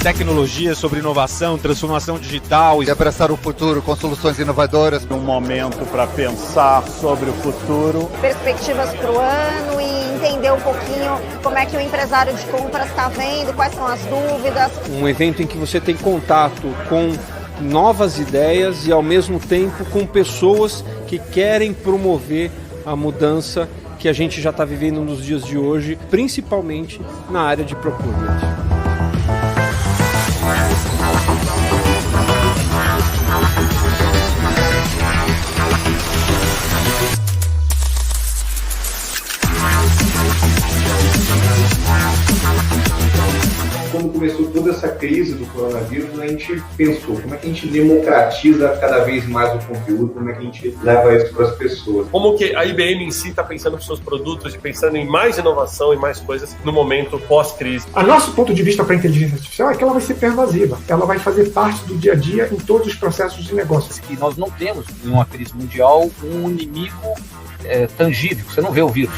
tecnologia, sobre inovação, transformação digital. E abraçar o futuro com soluções inovadoras. Um momento para pensar sobre o futuro. Perspectivas para o ano e entender um pouquinho como é que o empresário de compras está vendo, quais são as dúvidas. Um evento em que você tem contato com novas ideias e, ao mesmo tempo, com pessoas que querem promover a mudança que a gente já está vivendo nos dias de hoje, principalmente na área de procurement. Quando começou toda essa crise do coronavírus, a gente pensou como é que a gente democratiza cada vez mais o conteúdo, como é que a gente leva isso para as pessoas. Como que a IBM em si está pensando nos seus produtos e pensando em mais inovação e mais coisas no momento pós-crise. A nosso ponto de vista para a inteligência artificial é que ela vai ser pervasiva, ela vai fazer parte do dia a dia em todos os processos de negócio. E nós não temos, em uma crise mundial, um inimigo tangível, você não vê o vírus.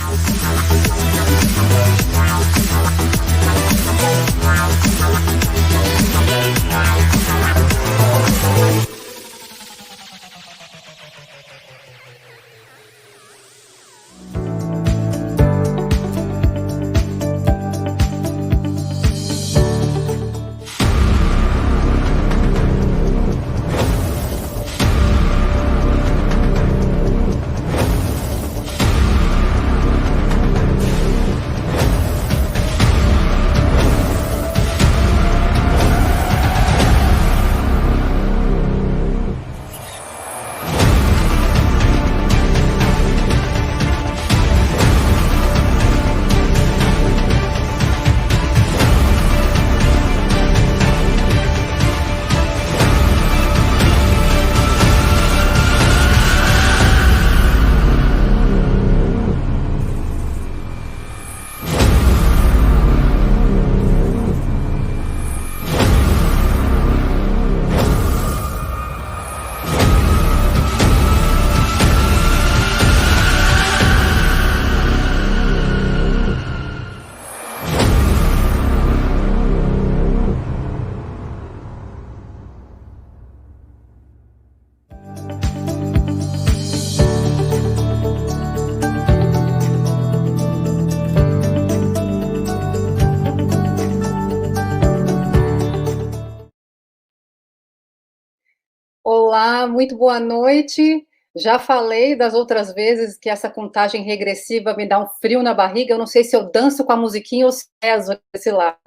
Olá, muito boa noite. Já falei das outras vezes que essa contagem regressiva me dá um frio na barriga. Eu não sei se eu danço com a musiquinha ou se rezo desse lado.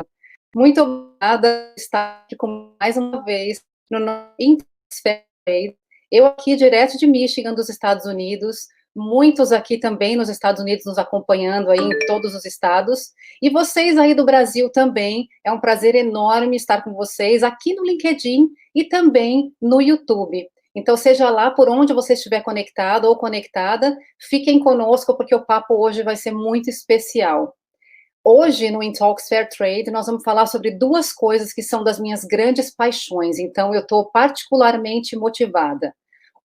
Muito obrigada por estar aqui mais uma vez no Interface. Eu aqui direto de Michigan, dos Estados Unidos. Muitos aqui também nos Estados Unidos nos acompanhando aí em todos os estados. E vocês aí do Brasil também. É um prazer enorme estar com vocês aqui no LinkedIn e também no YouTube. Então, seja lá por onde você estiver conectado ou conectada, fiquem conosco, porque o papo hoje vai ser muito especial. Hoje, no Intalks Fair Trade, nós vamos falar sobre duas coisas que são das minhas grandes paixões, então eu estou particularmente motivada.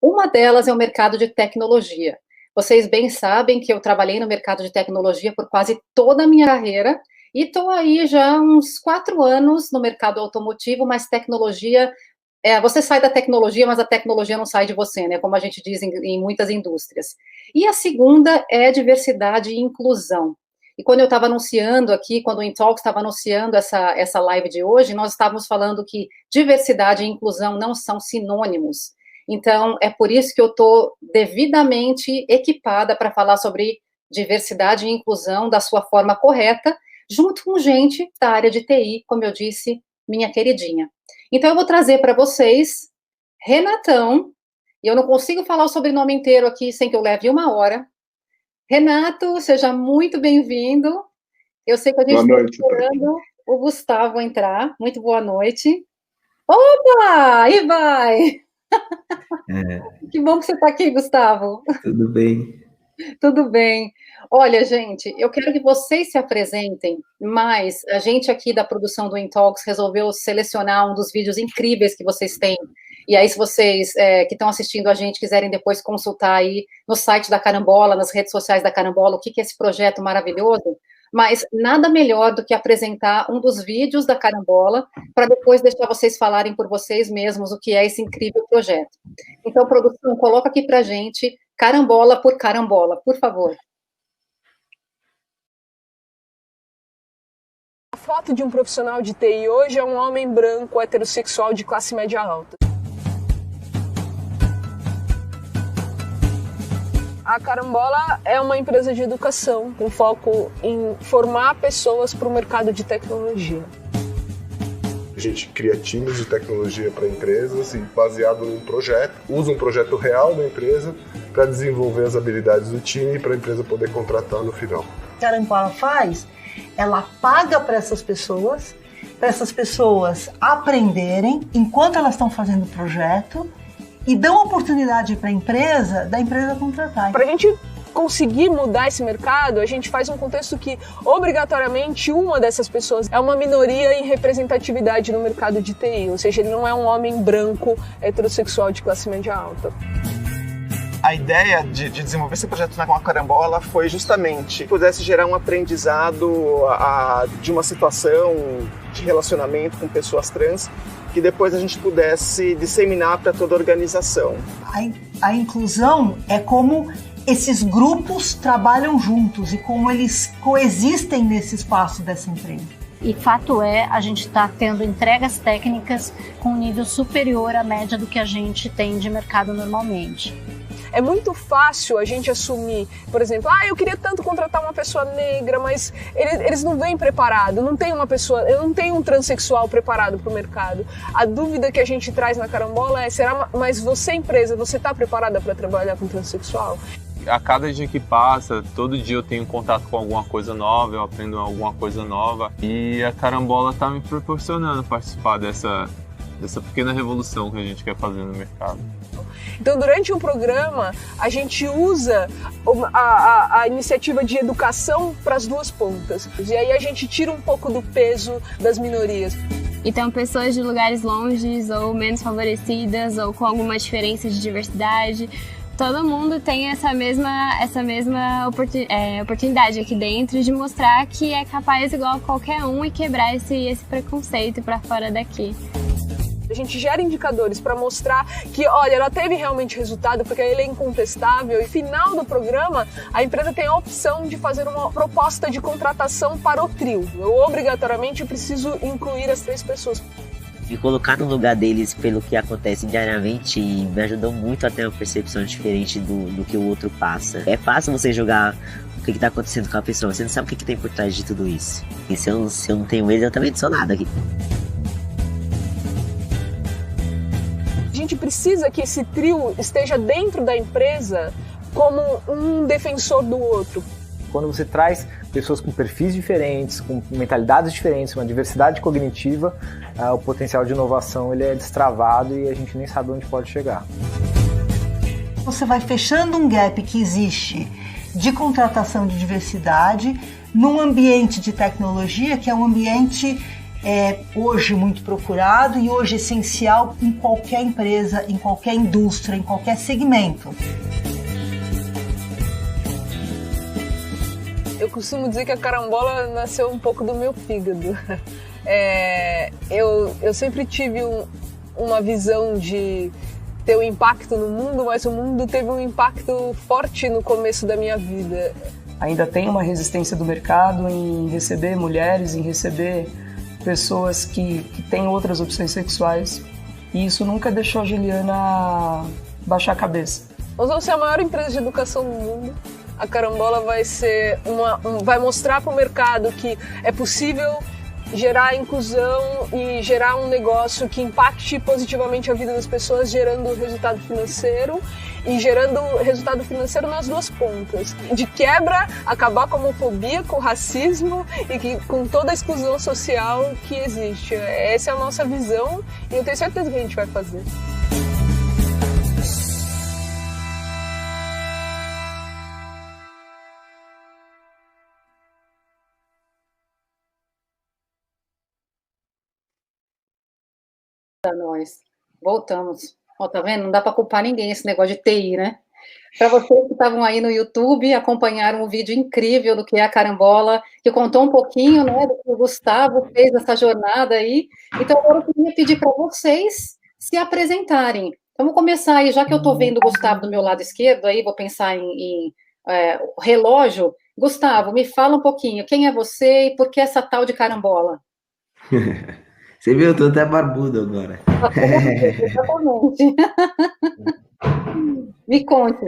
Uma delas é o mercado de tecnologia. Vocês bem sabem que eu trabalhei no mercado de tecnologia por quase toda a minha carreira, e estou aí já há uns 4 anos no mercado automotivo, mas tecnologia... você sai da tecnologia, mas a tecnologia não sai de você, né? Como a gente diz em muitas indústrias. E a segunda é diversidade e inclusão. E quando eu estava anunciando aqui, quando o Intalks estava anunciando essa live de hoje, nós estávamos falando que diversidade e inclusão não são sinônimos. Então, é por isso que eu estou devidamente equipada para falar sobre diversidade e inclusão da sua forma correta, junto com gente da área de TI, como eu disse, minha queridinha. Então, eu vou trazer para vocês Renatão, e eu não consigo falar o sobrenome inteiro aqui sem que eu leve 1 hora. Renato, seja muito bem-vindo. Eu sei que a gente está esperando o Gustavo entrar. Muito boa noite. Opa! E vai! Que bom que você está aqui, Gustavo. Tudo bem. Tudo bem. Olha, gente, eu quero que vocês se apresentem, mas a gente aqui da produção do Intalks resolveu selecionar um dos vídeos incríveis que vocês têm. E aí, se vocês que estão assistindo a gente quiserem depois consultar aí no site da Carambola, nas redes sociais da Carambola, o que é esse projeto maravilhoso, Mas nada melhor do que apresentar um dos vídeos da Carambola para depois deixar vocês falarem por vocês mesmos o que é esse incrível projeto. Então, produção, coloca aqui para a gente Carambola por Carambola, por favor. A foto de um profissional de TI hoje é um homem branco, heterossexual de classe média alta. A Carambola é uma empresa de educação com foco em formar pessoas para o mercado de tecnologia. A gente cria times de tecnologia para empresas e, baseado num projeto, usa um projeto real da empresa para desenvolver as habilidades do time e para a empresa poder contratar no final. O que a Carambola faz, ela paga para essas pessoas aprenderem enquanto elas estão fazendo o projeto e dão oportunidade para da empresa contratar. Para a gente conseguir mudar esse mercado, a gente faz um contexto que, obrigatoriamente, uma dessas pessoas é uma minoria em representatividade no mercado de TI, ou seja, ele não é um homem branco, heterossexual de classe média alta. A ideia de desenvolver esse projeto na Carambola foi justamente que pudesse gerar um aprendizado de uma situação de relacionamento com pessoas trans que depois a gente pudesse disseminar para toda a organização. A inclusão é como esses grupos trabalham juntos e como eles coexistem nesse espaço dessa empresa. E fato é, a gente está tendo entregas técnicas com um nível superior à média do que a gente tem de mercado normalmente. É muito fácil a gente assumir, por exemplo, eu queria tanto contratar uma pessoa negra, mas eles não vêm preparados, eu não tenho um transexual preparado para o mercado. A dúvida que a gente traz na Carambola é, mas você, empresa, você está preparada para trabalhar com transexual? A cada dia que passa, todo dia eu tenho contato com alguma coisa nova, eu aprendo alguma coisa nova e a Carambola está me proporcionando participar dessa pequena revolução que a gente quer fazer no mercado. Então, durante um programa, a gente usa a iniciativa de educação para as duas pontas. E aí a gente tira um pouco do peso das minorias. Então, pessoas de lugares longes ou menos favorecidas ou com alguma diferença de diversidade, todo mundo tem essa mesma oportunidade aqui dentro de mostrar que é capaz igual a qualquer um e quebrar esse preconceito para fora daqui. A gente gera indicadores para mostrar que, olha, ela teve realmente resultado, porque ele é incontestável. E no final do programa, a empresa tem a opção de fazer uma proposta de contratação para o trio. Eu, obrigatoriamente, preciso incluir as 3 pessoas. Me colocar no lugar deles pelo que acontece diariamente me ajudou muito a ter uma percepção diferente do que o outro passa. É fácil você julgar o que está acontecendo com a pessoa, você não sabe o que tem por trás de tudo isso. E se eu não tenho eles, eu também não sou nada aqui. A gente precisa que esse trio esteja dentro da empresa como um defensor do outro. Quando você traz pessoas com perfis diferentes, com mentalidades diferentes, uma diversidade cognitiva, o potencial de inovação ele é destravado e a gente nem sabe onde pode chegar. Você vai fechando um gap que existe de contratação de diversidade num ambiente de tecnologia que é um ambiente hoje muito procurado e hoje essencial em qualquer empresa, em qualquer indústria, em qualquer segmento. Eu costumo dizer que a Carambola nasceu um pouco do meu fígado. Eu sempre tive uma visão de ter um impacto no mundo, mas o mundo teve um impacto forte no começo da minha vida. Ainda tem uma resistência do mercado em receber mulheres, em receber pessoas que têm outras opções sexuais, e isso nunca deixou a Juliana baixar a cabeça. Nós vamos ser a maior empresa de educação do mundo. A Carambola vai mostrar para o mercado que é possível gerar inclusão e gerar um negócio que impacte positivamente a vida das pessoas, gerando resultado financeiro e gerando resultado financeiro nas duas pontas. De quebra, acabar com a homofobia, com o racismo e com toda a exclusão social que existe. Essa é a nossa visão e eu tenho certeza que a gente vai fazer. Nós voltamos. Ó, tá vendo? Não dá para culpar ninguém esse negócio de TI, né? Para vocês que estavam aí no YouTube, acompanharam um vídeo incrível do que é a carambola, que contou um pouquinho, né, do que o Gustavo fez nessa jornada aí. Então, agora eu queria pedir para vocês se apresentarem. Então, vou começar aí, já que eu estou vendo o Gustavo do meu lado esquerdo, aí vou pensar em relógio. Gustavo, me fala um pouquinho, quem é você e por que essa tal de carambola? Você viu, eu tô até barbudo agora. Exatamente. Me conte.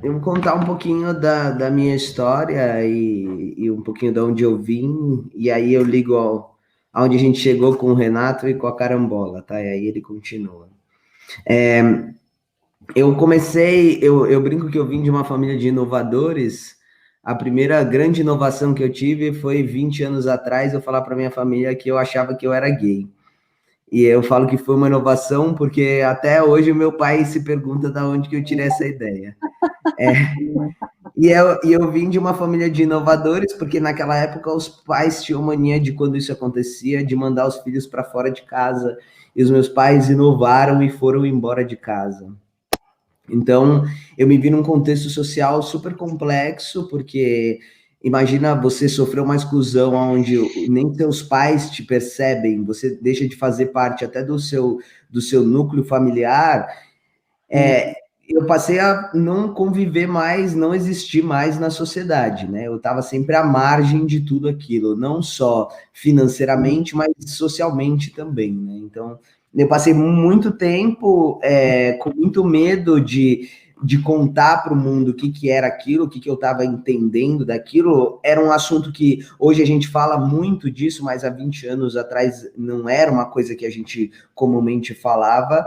Eu vou contar um pouquinho da minha história e um pouquinho de onde eu vim, e aí eu ligo aonde a gente chegou com o Renato e com a carambola, tá? E aí ele continua. Eu comecei, eu brinco que eu vim de uma família de inovadores. A primeira grande inovação que eu tive foi 20 anos atrás, eu falar para minha família que eu achava que eu era gay. E eu falo que foi uma inovação porque até hoje o meu pai se pergunta de onde que eu tirei essa ideia. E eu vim de uma família de inovadores, porque naquela época os pais tinham mania de, quando isso acontecia, de mandar os filhos para fora de casa. E os meus pais inovaram e foram embora de casa. Então, eu me vi num contexto social super complexo, porque imagina você sofrer uma exclusão onde nem seus pais te percebem, você deixa de fazer parte até do seu núcleo familiar. Eu passei a não conviver mais, não existir mais na sociedade, né? Eu estava sempre à margem de tudo aquilo, não só financeiramente, mas socialmente também, né? Então, eu passei muito tempo com muito medo de contar para o mundo o que era aquilo, o que eu estava entendendo daquilo. Era um assunto que hoje a gente fala muito disso, mas há 20 anos atrás não era uma coisa que a gente comumente falava.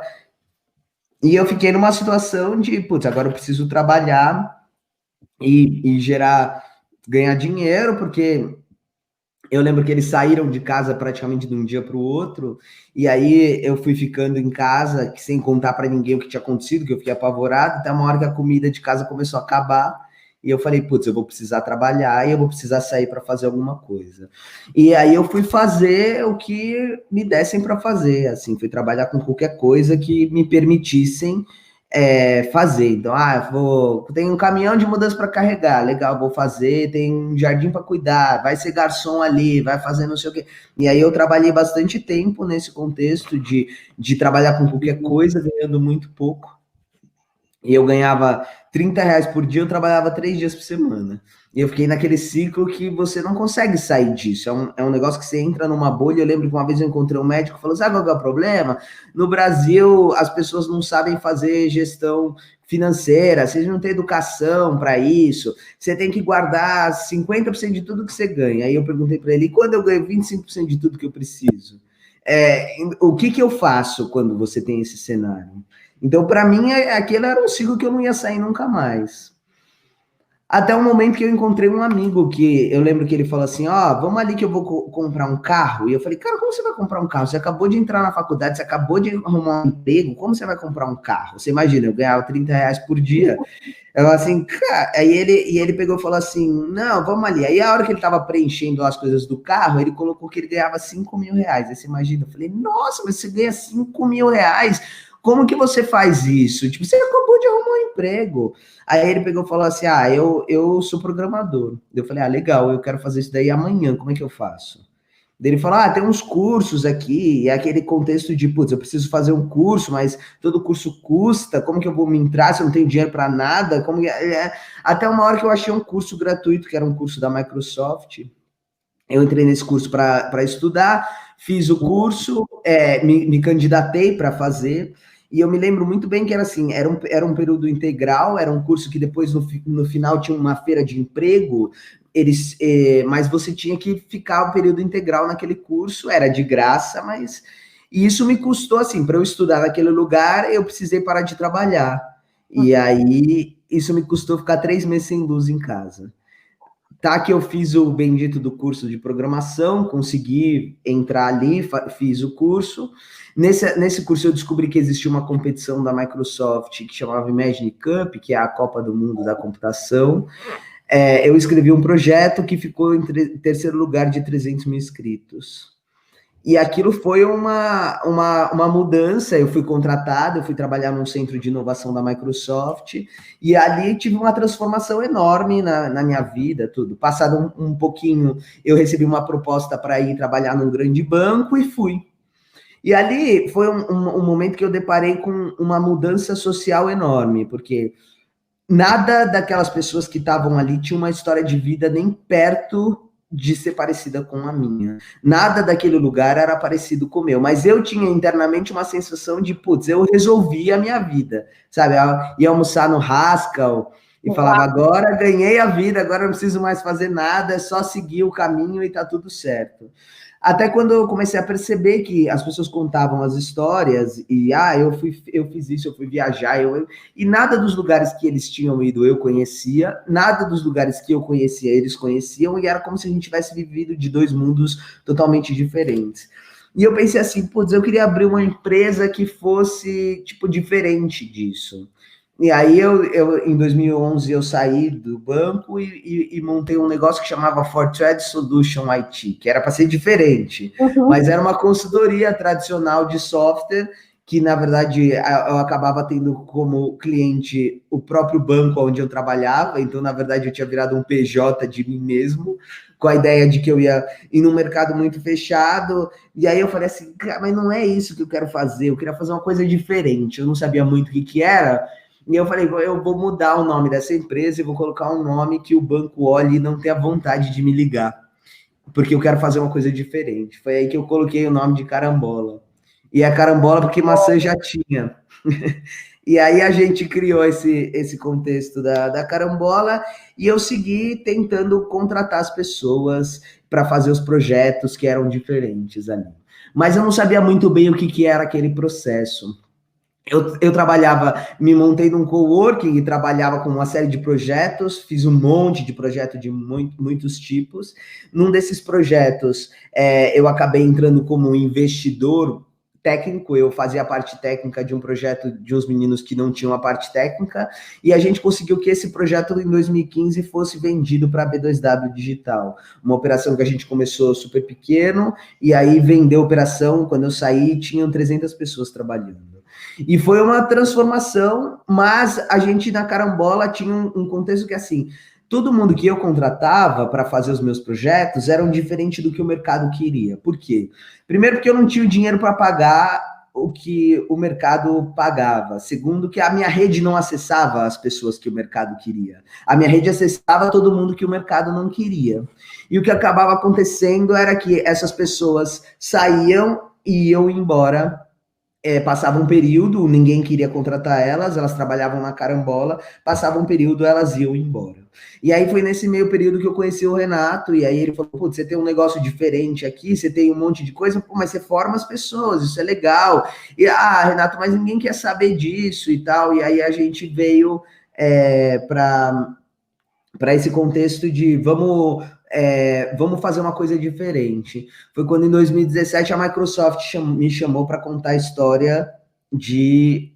E eu fiquei numa situação de, putz, agora eu preciso trabalhar e ganhar dinheiro, porque eu lembro que eles saíram de casa praticamente de um dia para o outro, e aí eu fui ficando em casa, sem contar para ninguém o que tinha acontecido, que eu fiquei apavorado, até uma hora que a comida de casa começou a acabar, e eu falei, putz, eu vou precisar trabalhar, e eu vou precisar sair para fazer alguma coisa. E aí eu fui fazer o que me dessem para fazer, assim, fui trabalhar com qualquer coisa que me permitissem fazer. Então, tem um caminhão de mudança para carregar, legal, vou fazer, tem um jardim para cuidar, vai ser garçom ali, vai fazer não sei o quê. E aí eu trabalhei bastante tempo nesse contexto de trabalhar com qualquer coisa, ganhando muito pouco. E eu ganhava R$30 por dia, eu trabalhava 3 dias por semana. E eu fiquei naquele ciclo que você não consegue sair disso. É um negócio que você entra numa bolha. Eu lembro que uma vez eu encontrei um médico que falou, sabe qual que é o problema? No Brasil, as pessoas não sabem fazer gestão financeira, vocês não têm educação para isso, você tem que guardar 50% de tudo que você ganha. Aí eu perguntei para ele, e quando eu ganho 25% de tudo que eu preciso? O que eu faço quando você tem esse cenário? Então, para mim, aquele era um ciclo que eu não ia sair nunca mais. Até o momento que eu encontrei um amigo que eu lembro que ele falou assim, vamos ali que eu vou comprar um carro. E eu falei, cara, como você vai comprar um carro? Você acabou de entrar na faculdade, você acabou de arrumar um emprego, como você vai comprar um carro? Você imagina, eu ganhava R$30 por dia. Eu falei assim, cara, aí ele pegou e falou assim, não, vamos ali. Aí a hora que ele tava preenchendo as coisas do carro, ele colocou que ele ganhava R$5.000. Aí você imagina, eu falei, nossa, mas você ganha R$5.000? Como que você faz isso? Tipo, você acabou de arrumar um emprego. Aí ele pegou e falou assim, eu sou programador. Eu falei, legal, eu quero fazer isso daí amanhã, como é que eu faço? Daí ele falou, tem uns cursos aqui, e aquele contexto de, putz, eu preciso fazer um curso, mas todo curso custa, como que eu vou me entrar se eu não tenho dinheiro para nada? Até uma hora que eu achei um curso gratuito, que era um curso da Microsoft. Eu entrei nesse curso para estudar, fiz o curso, me candidatei para fazer, e eu me lembro muito bem que era assim, era um período integral, era um curso que depois no final tinha uma feira de emprego, mas você tinha que ficar o período integral naquele curso, era de graça, mas e isso me custou assim, para eu estudar naquele lugar, eu precisei parar de trabalhar, e aí isso me custou ficar 3 meses sem luz em casa. Tá, que eu fiz o bendito do curso de programação, consegui entrar ali, fiz o curso. Nesse curso eu descobri que existia uma competição da Microsoft que chamava Imagine Cup, que é a Copa do Mundo da computação. Eu escrevi um projeto que ficou em terceiro lugar de 300 mil inscritos. E aquilo foi uma mudança. Eu fui contratado, eu fui trabalhar num centro de inovação da Microsoft, e ali tive uma transformação enorme na minha vida, tudo. Passado um pouquinho, eu recebi uma proposta para ir trabalhar num grande banco e fui. E ali foi um momento que eu deparei com uma mudança social enorme, porque nada daquelas pessoas que estavam ali tinha uma história de vida nem perto de ser parecida com a minha. Nada daquele lugar era parecido com o meu, mas eu tinha internamente uma sensação de, putz, eu resolvi a minha vida, sabe? Eu ia almoçar no Haskell e falava, agora ganhei a vida, agora não preciso mais fazer nada, é só seguir o caminho e tá tudo certo. Até quando eu comecei a perceber que as pessoas contavam as histórias e, eu fiz isso, eu fui viajar, e nada dos lugares que eles tinham ido eu conhecia, nada dos lugares que eu conhecia eles conheciam, e era como se a gente tivesse vivido de dois mundos totalmente diferentes. E eu pensei assim, putz, eu queria abrir uma empresa que fosse, tipo, diferente disso. E aí, em 2011, eu saí do banco e montei um negócio que chamava Fortred Solution IT, que era para ser diferente, mas era uma consultoria tradicional de software, que, na verdade, eu acabava tendo como cliente o próprio banco onde eu trabalhava, então, na verdade, eu tinha virado um PJ de mim mesmo, com a ideia de que eu ia ir num mercado muito fechado, e aí eu falei assim, mas não é isso que eu quero fazer, eu queria fazer uma coisa diferente, eu não sabia muito o que era. E eu falei, eu vou mudar o nome dessa empresa e vou colocar um nome que o banco olhe e não tenha vontade de me ligar, porque eu quero fazer uma coisa diferente. Foi aí que eu coloquei o nome de Carambola. E é Carambola porque maçã já tinha. E aí a gente criou esse contexto da Carambola, e eu segui tentando contratar as pessoas para fazer os projetos que eram diferentes ali. Mas eu não sabia muito bem o que era aquele processo. Eu trabalhava, me montei num coworking e trabalhava com uma série de projetos, fiz um monte de projetos de muitos tipos. Num desses projetos, eu acabei entrando como investidor técnico, eu fazia a parte técnica de um projeto de uns meninos que não tinham a parte técnica, e a gente conseguiu que esse projeto em 2015 fosse vendido para a B2W Digital, uma operação que a gente começou super pequeno, e aí vendeu a operação, quando eu saí, tinham 300 pessoas trabalhando. E foi uma transformação, mas a gente na Carambola tinha um contexto que, assim, todo mundo que eu contratava para fazer os meus projetos eram diferente do que o mercado queria. Por quê? Primeiro, porque eu não tinha o dinheiro para pagar o que o mercado pagava. Segundo, que a minha rede não acessava as pessoas que o mercado queria. A minha rede acessava todo mundo que o mercado não queria. E o que acabava acontecendo era que essas pessoas saíam e iam embora. Passava um período, ninguém queria contratar elas trabalhavam na Carambola, passava um período, elas iam embora. E aí foi nesse meio período que eu conheci o Renato, e aí ele falou, putz, você tem um negócio diferente aqui, você tem um monte de coisa, mas você forma as pessoas, isso é legal. E, Renato, mas ninguém quer saber disso e tal, e aí a gente veio para esse contexto de vamos fazer uma coisa diferente. Foi quando em 2017 a Microsoft me chamou para contar a história de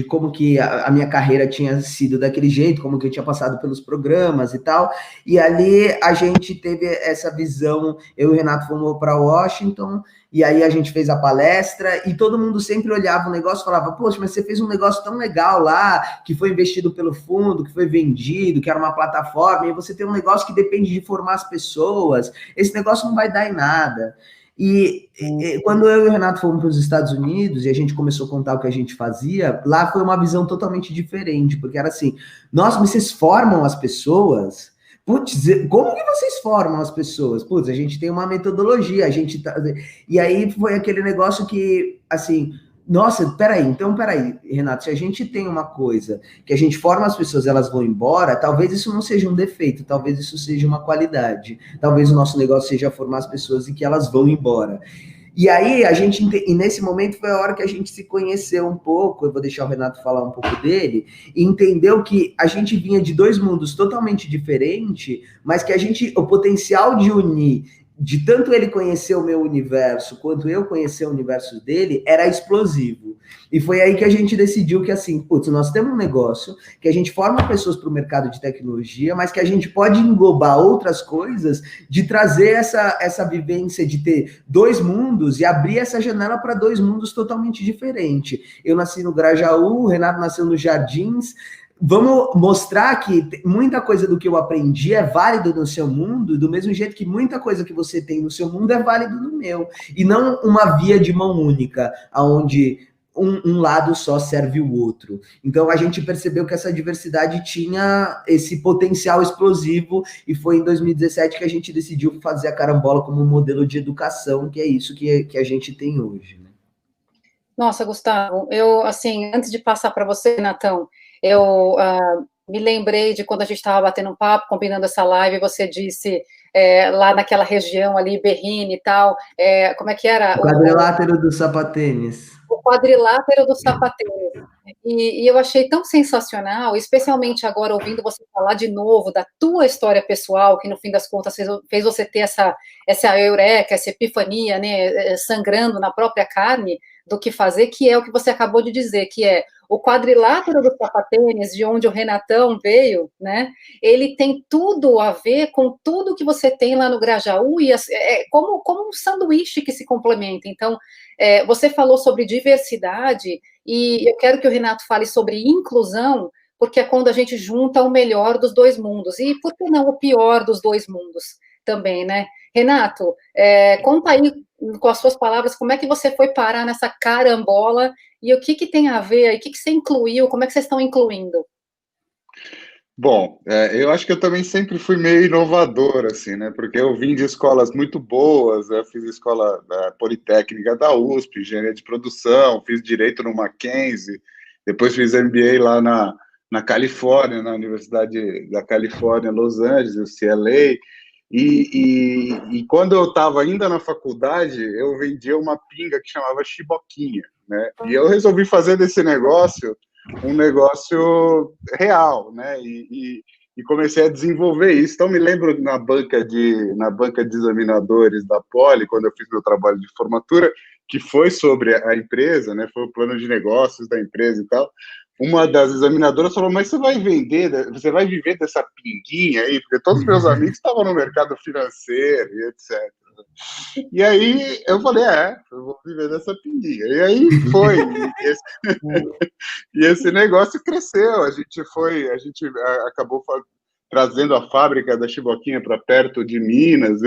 como que a minha carreira tinha sido daquele jeito, como que eu tinha passado pelos programas e tal, e ali a gente teve essa visão, eu e o Renato fomos para Washington, e aí a gente fez a palestra, e todo mundo sempre olhava o negócio e falava, poxa, mas você fez um negócio tão legal lá, que foi investido pelo fundo, que foi vendido, que era uma plataforma, e você tem um negócio que depende de formar as pessoas, esse negócio não vai dar em nada. E quando eu e o Renato fomos para os Estados Unidos e a gente começou a contar o que a gente fazia, lá foi uma visão totalmente diferente, porque era assim, nossa, mas vocês formam as pessoas? Putz, como que vocês formam as pessoas? Putz, a gente tem uma metodologia, E aí foi aquele negócio que, assim, nossa, peraí, Renato, se a gente tem uma coisa que a gente forma as pessoas, elas vão embora, talvez isso não seja um defeito, talvez isso seja uma qualidade, talvez o nosso negócio seja formar as pessoas e que elas vão embora. E aí, e nesse momento foi a hora que a gente se conheceu um pouco, eu vou deixar o Renato falar um pouco dele, e entendeu que a gente vinha de dois mundos totalmente diferentes, mas que o potencial de unir de tanto ele conhecer o meu universo, quanto eu conhecer o universo dele, era explosivo. E foi aí que a gente decidiu que, assim, putz, nós temos um negócio que a gente forma pessoas para o mercado de tecnologia, mas que a gente pode englobar outras coisas, de trazer essa vivência de ter dois mundos e abrir essa janela para dois mundos totalmente diferentes. Eu nasci no Grajaú, o Renato nasceu nos Jardins. Vamos mostrar que muita coisa do que eu aprendi é válido no seu mundo, do mesmo jeito que muita coisa que você tem no seu mundo é válido no meu. E não uma via de mão única, onde um lado só serve o outro. Então a gente percebeu que essa diversidade tinha esse potencial explosivo, e foi em 2017 que a gente decidiu fazer a Carambola como um modelo de educação, que é isso que a gente tem hoje. Né? Nossa, Gustavo, eu, assim, antes de passar para você, Natão, eu me lembrei de quando a gente estava batendo um papo, combinando essa live, você disse lá naquela região ali, Berrini e tal, como é que era? O quadrilátero do sapatênis. O quadrilátero do sapatênis. E eu achei tão sensacional, especialmente agora ouvindo você falar de novo da tua história pessoal, que no fim das contas fez você ter essa eureka, essa epifania, né, sangrando na própria carne do que fazer, que é o que você acabou de dizer, que é o quadrilátero dos sapatênis, de onde o Renatão veio, né, ele tem tudo a ver com tudo que você tem lá no Grajaú, e como um sanduíche que se complementa. Então, você falou sobre diversidade, e eu quero que o Renato fale sobre inclusão, porque é quando a gente junta o melhor dos dois mundos, e por que não o pior dos dois mundos também, né? Renato, conta aí, com as suas palavras, como é que você foi parar nessa carambola, e o que tem a ver aí, o que você incluiu, como é que vocês estão incluindo? Bom, eu acho que eu também sempre fui meio inovador, assim, né? Porque eu vim de escolas muito boas, eu fiz escola politécnica da USP, engenharia de produção, fiz direito no Mackenzie, depois fiz MBA lá na Califórnia, na Universidade da Califórnia, Los Angeles, UCLA, e quando eu estava ainda na faculdade, eu vendia uma pinga que chamava Chiboquinha, né? E eu resolvi fazer desse negócio um negócio real, né? E comecei a desenvolver isso. Então, me lembro na banca de examinadores da Poli, quando eu fiz meu trabalho de formatura, que foi sobre a empresa, né? Foi o plano de negócios da empresa e tal. Uma das examinadoras falou: mas você vai viver dessa pinguinha aí? Porque todos os meus amigos estavam no mercado financeiro e etc. E aí eu falei: eu vou viver dessa pinguinha. E aí foi. E esse negócio cresceu. A gente acabou trazendo a fábrica da Chiboquinha para perto de Minas.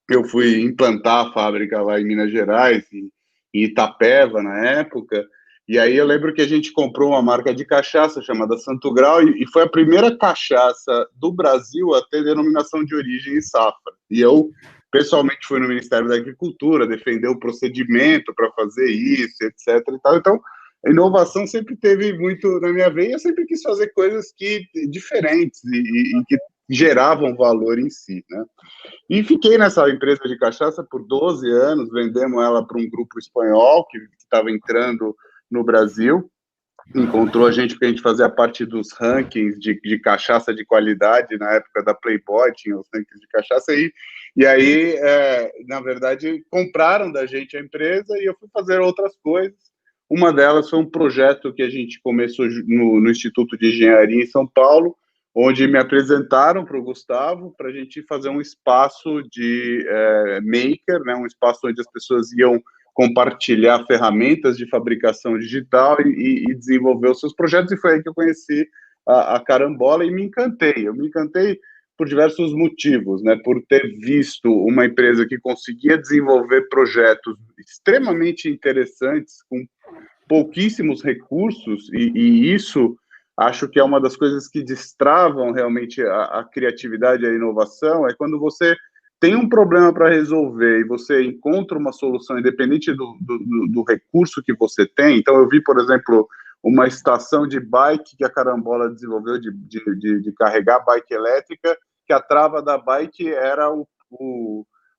Eu fui implantar a fábrica lá em Minas Gerais, em Itapeva, na época. E aí eu lembro que a gente comprou uma marca de cachaça chamada Santo Grau, e foi a primeira cachaça do Brasil a ter denominação de origem e safra. E eu, pessoalmente, fui no Ministério da Agricultura, defender o procedimento para fazer isso, etc. E tal. Então, a inovação sempre teve muito na minha veia, eu sempre quis fazer coisas diferentes e que geravam valor em si, né? E fiquei nessa empresa de cachaça por 12 anos, vendemos ela para um grupo espanhol que estava entrando no Brasil, encontrou a gente porque a gente fazia parte dos rankings de cachaça de qualidade, na época da Playboy, tinha os rankings de cachaça, e aí, na verdade, compraram da gente a empresa e eu fui fazer outras coisas. Uma delas foi um projeto que a gente começou no Instituto de Engenharia em São Paulo, onde me apresentaram para o Gustavo para a gente fazer um espaço de maker, né, um espaço onde as pessoas iam compartilhar ferramentas de fabricação digital e desenvolver os seus projetos, e foi aí que eu conheci a Carambola e me encantei. Eu me encantei por diversos motivos, né? Por ter visto uma empresa que conseguia desenvolver projetos extremamente interessantes com pouquíssimos recursos, e isso acho que é uma das coisas que destravam realmente a criatividade e a inovação, é quando você tem um problema para resolver e você encontra uma solução independente do recurso que você tem. Então, eu vi, por exemplo, uma estação de bike que a Carambola desenvolveu de carregar bike elétrica, que a trava da bike era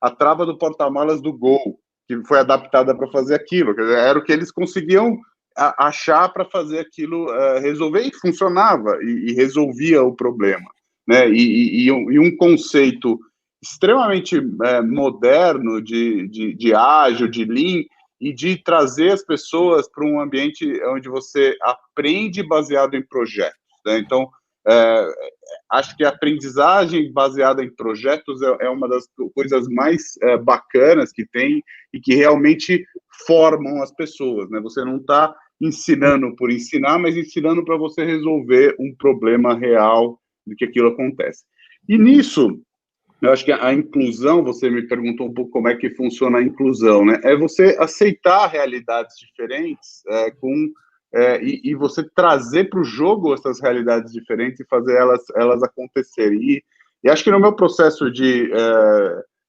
a trava do porta-malas do Gol, que foi adaptada para fazer aquilo. Quer dizer, era o que eles conseguiam achar para fazer aquilo resolver, e funcionava, e resolvia o problema, né? E um conceito extremamente moderno, de ágil, de lean, e de trazer as pessoas para um ambiente onde você aprende baseado em projetos, né? Então, acho que a aprendizagem baseada em projetos é uma das coisas mais bacanas que tem e que realmente formam as pessoas, né? Você não está ensinando por ensinar, mas ensinando para você resolver um problema real do que aquilo acontece. E nisso, eu acho que a inclusão, você me perguntou um pouco como é que funciona a inclusão, né? É você aceitar realidades diferentes e você trazer para o jogo essas realidades diferentes e fazer elas acontecerem. E acho que no meu processo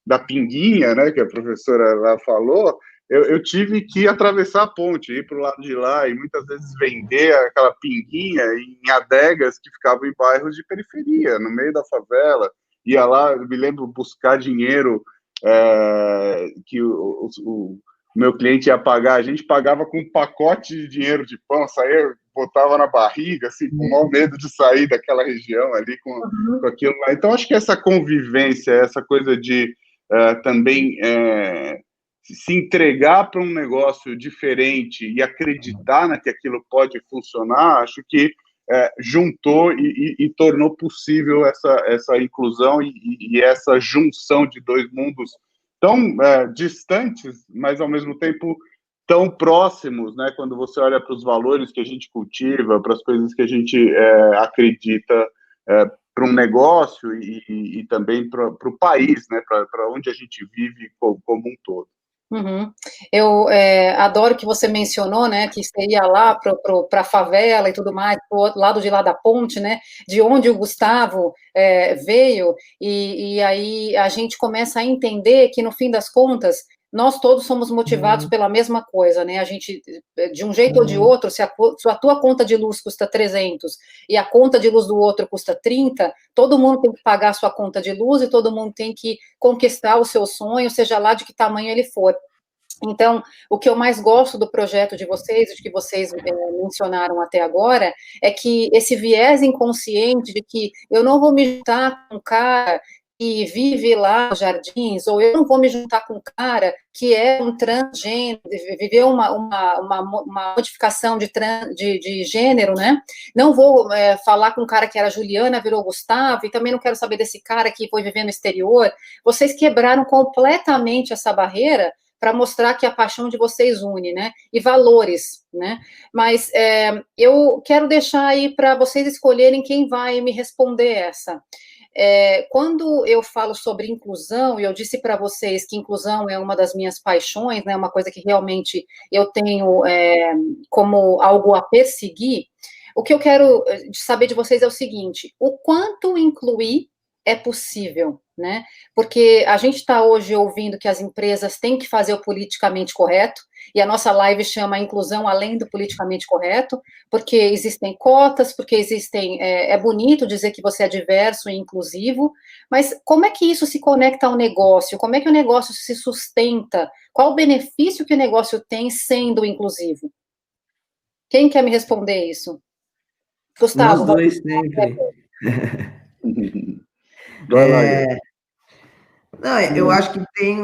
da pinguinha, né, que a professora lá falou, eu tive que atravessar a ponte, ir para o lado de lá e muitas vezes vender aquela pinguinha em adegas que ficavam em bairros de periferia, no meio da favela. Ia lá, eu me lembro, buscar dinheiro que o meu cliente ia pagar. A gente pagava com um pacote de dinheiro de pão, saía, botava na barriga, assim, com o maior medo de sair daquela região ali com aquilo lá. Então, acho que essa convivência, essa coisa de também se entregar para um negócio diferente e acreditar que aquilo pode funcionar, acho que juntou e tornou possível essa inclusão e essa junção de dois mundos tão distantes, mas ao mesmo tempo tão próximos, né? Quando você olha para os valores que a gente cultiva, para as coisas que a gente acredita, para um negócio e também para o país, né? Para onde a gente vive como um todo. Uhum. Eu adoro que você mencionou, né, que você ia lá para a favela e tudo mais, para o outro lado de lá da ponte, né, de onde o Gustavo veio, e aí a gente começa a entender que, no fim das contas, nós todos somos motivados pela mesma coisa, né, a gente, de um jeito ou de outro, se a tua conta de luz custa 300 e a conta de luz do outro custa 30, todo mundo tem que pagar a sua conta de luz e todo mundo tem que conquistar o seu sonho, seja lá de que tamanho ele for. Então, o que eu mais gosto do projeto de vocês, de que vocês mencionaram até agora, é que esse viés inconsciente de que eu não vou me juntar com um cara que vive lá nos jardins, ou eu não vou me juntar com um cara que é um transgênero, viveu uma modificação de gênero, né? Não vou falar com um cara que era Juliana, virou Gustavo, e também não quero saber desse cara que foi viver no exterior. Vocês quebraram completamente essa barreira para mostrar que a paixão de vocês une, né? E valores, né? Mas eu quero deixar aí para vocês escolherem quem vai me responder essa. Quando eu falo sobre inclusão, e eu disse para vocês que inclusão é uma das minhas paixões, né, uma coisa que realmente eu tenho como algo a perseguir, o que eu quero saber de vocês é o seguinte: o quanto incluir é possível, né? Porque a gente está hoje ouvindo que as empresas têm que fazer o politicamente correto, e a nossa live chama Inclusão Além do Politicamente Correto, porque existem cotas, porque existem... É bonito dizer que você é diverso e inclusivo, mas como é que isso se conecta ao negócio? Como é que o negócio se sustenta? Qual o benefício que o negócio tem sendo inclusivo? Quem quer me responder isso? Gustavo. Nós dois sempre. Não, eu acho que tem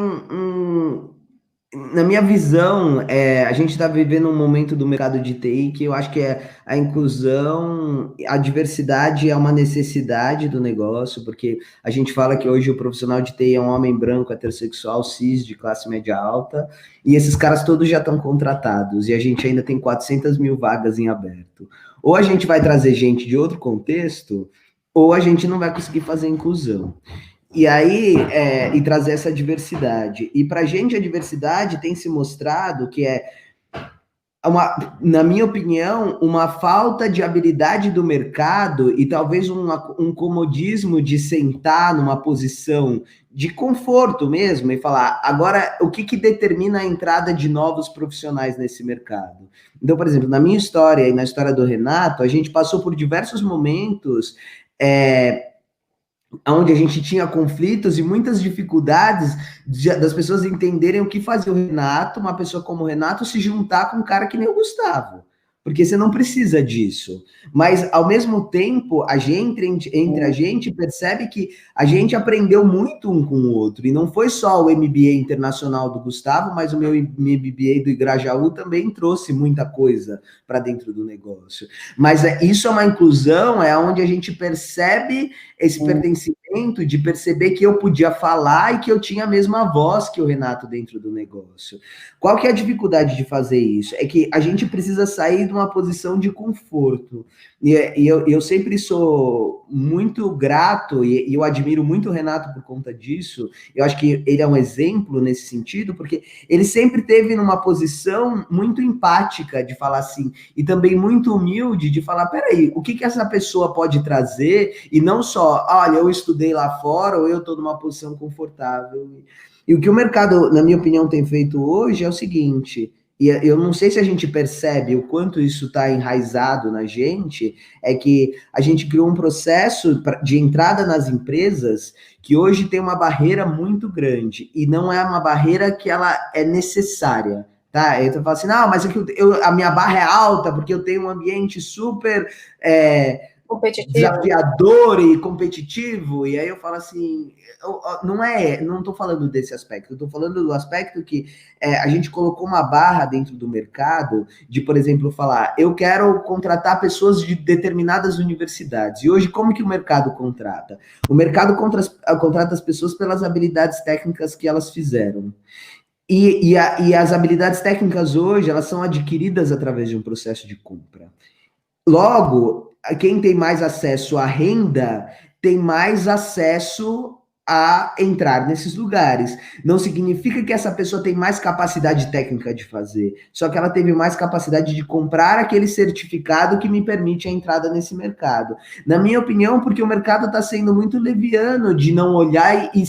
na minha visão, a gente está vivendo um momento do mercado de TI que eu acho que a inclusão, a diversidade é uma necessidade do negócio, porque a gente fala que hoje o profissional de TI é um homem branco, heterossexual, cis, de classe média alta, e esses caras todos já estão contratados, e a gente ainda tem 400 mil vagas em aberto. Ou a gente vai trazer gente de outro contexto, ou a gente não vai conseguir fazer inclusão. E aí, e trazer essa diversidade. E para a gente, a diversidade tem se mostrado que na minha opinião, uma falta de habilidade do mercado e talvez um comodismo de sentar numa posição de conforto mesmo e falar, agora, o que determina a entrada de novos profissionais nesse mercado? Então, por exemplo, na minha história e na história do Renato, a gente passou por diversos momentos onde a gente tinha conflitos e muitas dificuldades das pessoas entenderem o que fazia o Renato, uma pessoa como o Renato, se juntar com um cara que nem o Gustavo. porque você não precisa disso. Mas, ao mesmo tempo, a gente, entre a gente, percebe que a gente aprendeu muito um com o outro, e não foi só o MBA internacional do Gustavo, mas o meu MBA do Igrajaú também trouxe muita coisa para dentro do negócio. Mas isso é uma inclusão, é onde a gente percebe esse pertencimento, de perceber que eu podia falar e que eu tinha a mesma voz que o Renato dentro do negócio. Qual que é a dificuldade de fazer isso? É que a gente precisa sair de uma posição de conforto. E eu sempre sou muito grato, e eu admiro muito o Renato por conta disso. Eu acho que ele é um exemplo nesse sentido, porque ele sempre teve numa posição muito empática de falar assim, e também muito humilde de falar, peraí, o que essa pessoa pode trazer? E não só, olha, eu estudei lá fora, ou eu estou numa posição confortável. E o que o mercado, na minha opinião, tem feito hoje é o seguinte, e eu não sei se a gente percebe o quanto isso está enraizado na gente, é que a gente criou um processo de entrada nas empresas que hoje tem uma barreira muito grande, e não é uma barreira que ela é necessária. Tá? Eu falo assim, não, mas a minha barra é alta, porque eu tenho um ambiente super desafiador e competitivo, e aí eu falo assim, não estou falando desse aspecto, eu estou falando do aspecto que a gente colocou uma barra dentro do mercado de, por exemplo, falar, eu quero contratar pessoas de determinadas universidades, e hoje como que o mercado contrata? O mercado contrata as pessoas pelas habilidades técnicas que elas fizeram. E as habilidades técnicas hoje, elas são adquiridas através de um processo de compra. Logo, quem tem mais acesso à renda tem mais acesso a entrar nesses lugares. Não significa que essa pessoa tem mais capacidade técnica de fazer, só que ela teve mais capacidade de comprar aquele certificado que me permite a entrada nesse mercado. Na minha opinião, porque o mercado está sendo muito leviano de não olhar e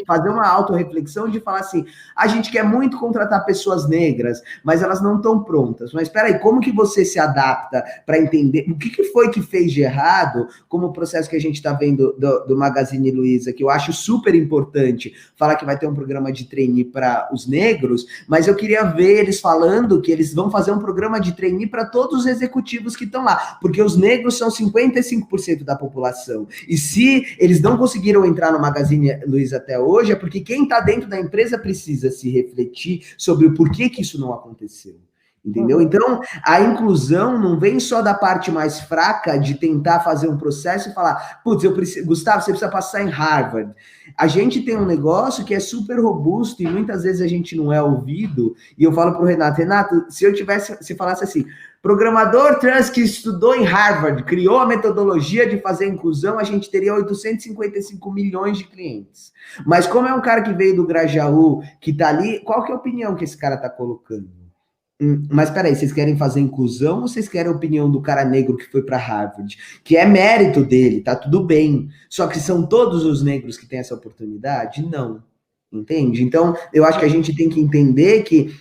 fazer uma autorreflexão de falar assim, a gente quer muito contratar pessoas negras, mas elas não estão prontas. Mas espera aí, como que você se adapta para entender o que foi que fez de errado, como o processo que a gente está vendo do Magazine Luiza, que eu acho super importante falar que vai ter um programa de trainee para os negros, mas eu queria ver eles falando que eles vão fazer um programa de trainee para todos os executivos que estão lá, porque os negros são 55% da população, e se eles não conseguiram entrar no Magazine Luiza até hoje, é porque quem está dentro da empresa precisa se refletir sobre o porquê que isso não aconteceu. Entendeu? Então, a inclusão não vem só da parte mais fraca de tentar fazer um processo e falar, putz, Gustavo, você precisa passar em Harvard. A gente tem um negócio que é super robusto e muitas vezes a gente não é ouvido, e eu falo pro Renato, se falasse assim, programador trans que estudou em Harvard, criou a metodologia de fazer inclusão, a gente teria 855 milhões de clientes. Mas como é um cara que veio do Grajaú, que tá ali, qual que é a opinião que esse cara tá colocando? Mas peraí, vocês querem fazer inclusão ou vocês querem a opinião do cara negro que foi para Harvard? Que é mérito dele, tá tudo bem. Só que são todos os negros que têm essa oportunidade? Não. Entende? Então, eu acho que a gente tem que entender que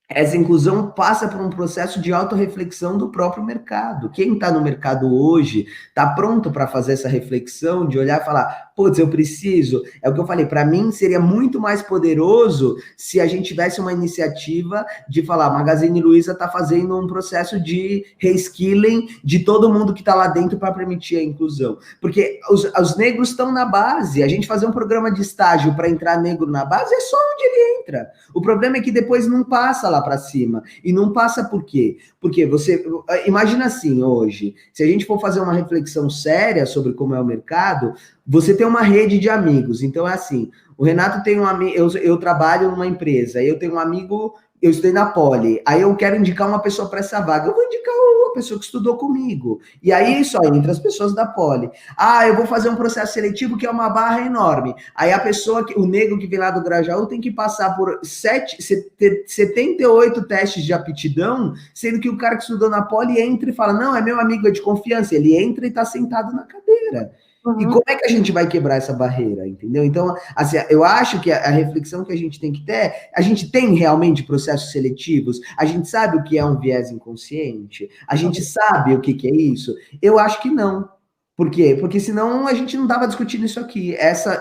essa inclusão passa por um processo de autorreflexão do próprio mercado. Quem está no mercado hoje está pronto para fazer essa reflexão, de olhar e falar, putz, eu preciso... É o que eu falei, para mim seria muito mais poderoso se a gente tivesse uma iniciativa de falar, Magazine Luiza está fazendo um processo de reskilling de todo mundo que está lá dentro para permitir a inclusão. Porque os negros estão na base, a gente fazer um programa de estágio para entrar negro na base é só onde ele entra. O problema é que depois não passa lá para cima. E não passa por quê? Porque você... Imagina assim, hoje, se a gente for fazer uma reflexão séria sobre como é o mercado, você tem uma rede de amigos. Então, é assim, o Renato tem um amigo... Eu trabalho numa empresa, eu tenho um amigo... Eu estudei na Poli, aí eu quero indicar uma pessoa para essa vaga, eu vou indicar uma pessoa que estudou comigo, e aí só entre as pessoas da Poli. Ah, eu vou fazer um processo seletivo que é uma barra enorme, aí a pessoa, o negro que vem lá do Grajaú tem que passar por 78 testes de aptidão, sendo que o cara que estudou na Poli entra e fala, não, é meu amigo, é de confiança, ele entra e está sentado na cadeira. E como é que a gente vai quebrar essa barreira, entendeu? Então, assim, eu acho que a reflexão que a gente tem que ter, a gente tem realmente processos seletivos? A gente sabe o que é um viés inconsciente? A gente sabe o que é isso? Eu acho que não. Por quê? Porque senão a gente não estava discutindo isso aqui.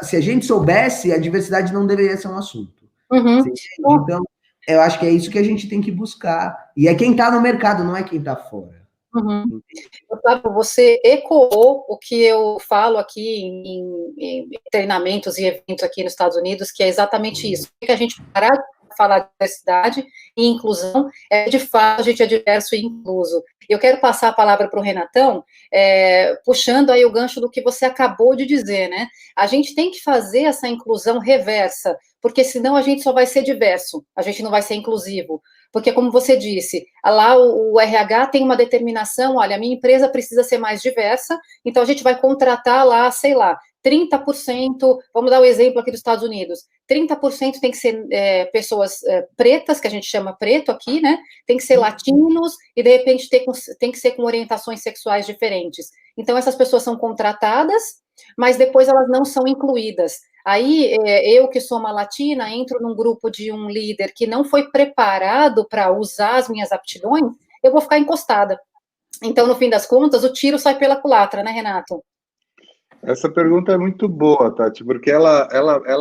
Se a gente soubesse, a diversidade não deveria ser um assunto. Então, Eu acho que é isso que a gente tem que buscar. E é quem está no mercado, não é quem está fora. Uhum. Você ecoou o que eu falo aqui em treinamentos e eventos aqui nos Estados Unidos, que é exatamente isso. Que a gente parar de falar de diversidade e inclusão, de fato a gente é diverso e incluso. Eu quero passar a palavra para o Renatão, puxando aí o gancho do que você acabou de dizer, né? A gente tem que fazer essa inclusão reversa, porque senão a gente só vai ser diverso, a gente não vai ser inclusivo. Porque, como você disse, lá o RH tem uma determinação, olha, a minha empresa precisa ser mais diversa, então a gente vai contratar lá, sei lá, 30%, vamos dar o exemplo aqui dos Estados Unidos, 30% tem que ser pessoas pretas, que a gente chama preto aqui, né? Tem que ser latinos e, de repente, tem que ser com orientações sexuais diferentes. Então, essas pessoas são contratadas, mas depois elas não são incluídas. Aí, eu que sou uma latina, entro num grupo de um líder que não foi preparado para usar as minhas aptidões, eu vou ficar encostada. Então, no fim das contas, o tiro sai pela culatra, né, Renato? Essa pergunta é muito boa, Tati, porque ela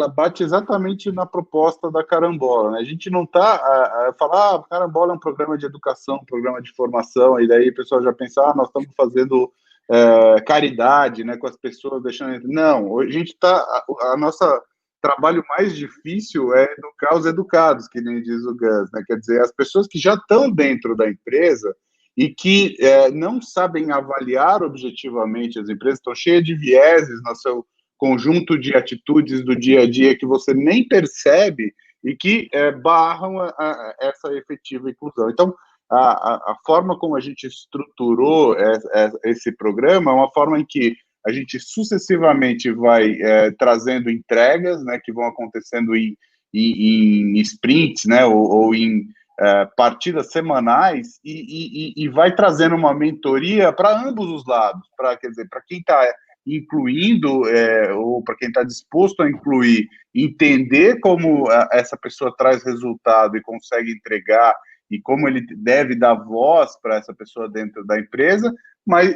bate exatamente na proposta da Carambola, né? A gente não está a falar, Carambola é um programa de educação, um programa de formação, e daí o pessoal já pensa, nós estamos fazendo caridade, né, com as pessoas, deixando... Não, a gente está... A nossa trabalho mais difícil é educar os educados, que nem diz o Gus, né? Quer dizer, as pessoas que já estão dentro da empresa e que não sabem avaliar objetivamente as empresas, estão cheias de vieses no seu conjunto de atitudes do dia a dia que você nem percebe e que barram essa efetiva inclusão. Então, a forma como a gente estruturou esse programa é uma forma em que a gente sucessivamente vai trazendo entregas, né, que vão acontecendo em sprints, né, ou em partidas semanais e vai trazendo uma mentoria para ambos os lados, quer dizer, para quem está incluindo ou para quem está disposto a incluir, entender como essa pessoa traz resultado e consegue entregar e como ele deve dar voz para essa pessoa dentro da empresa,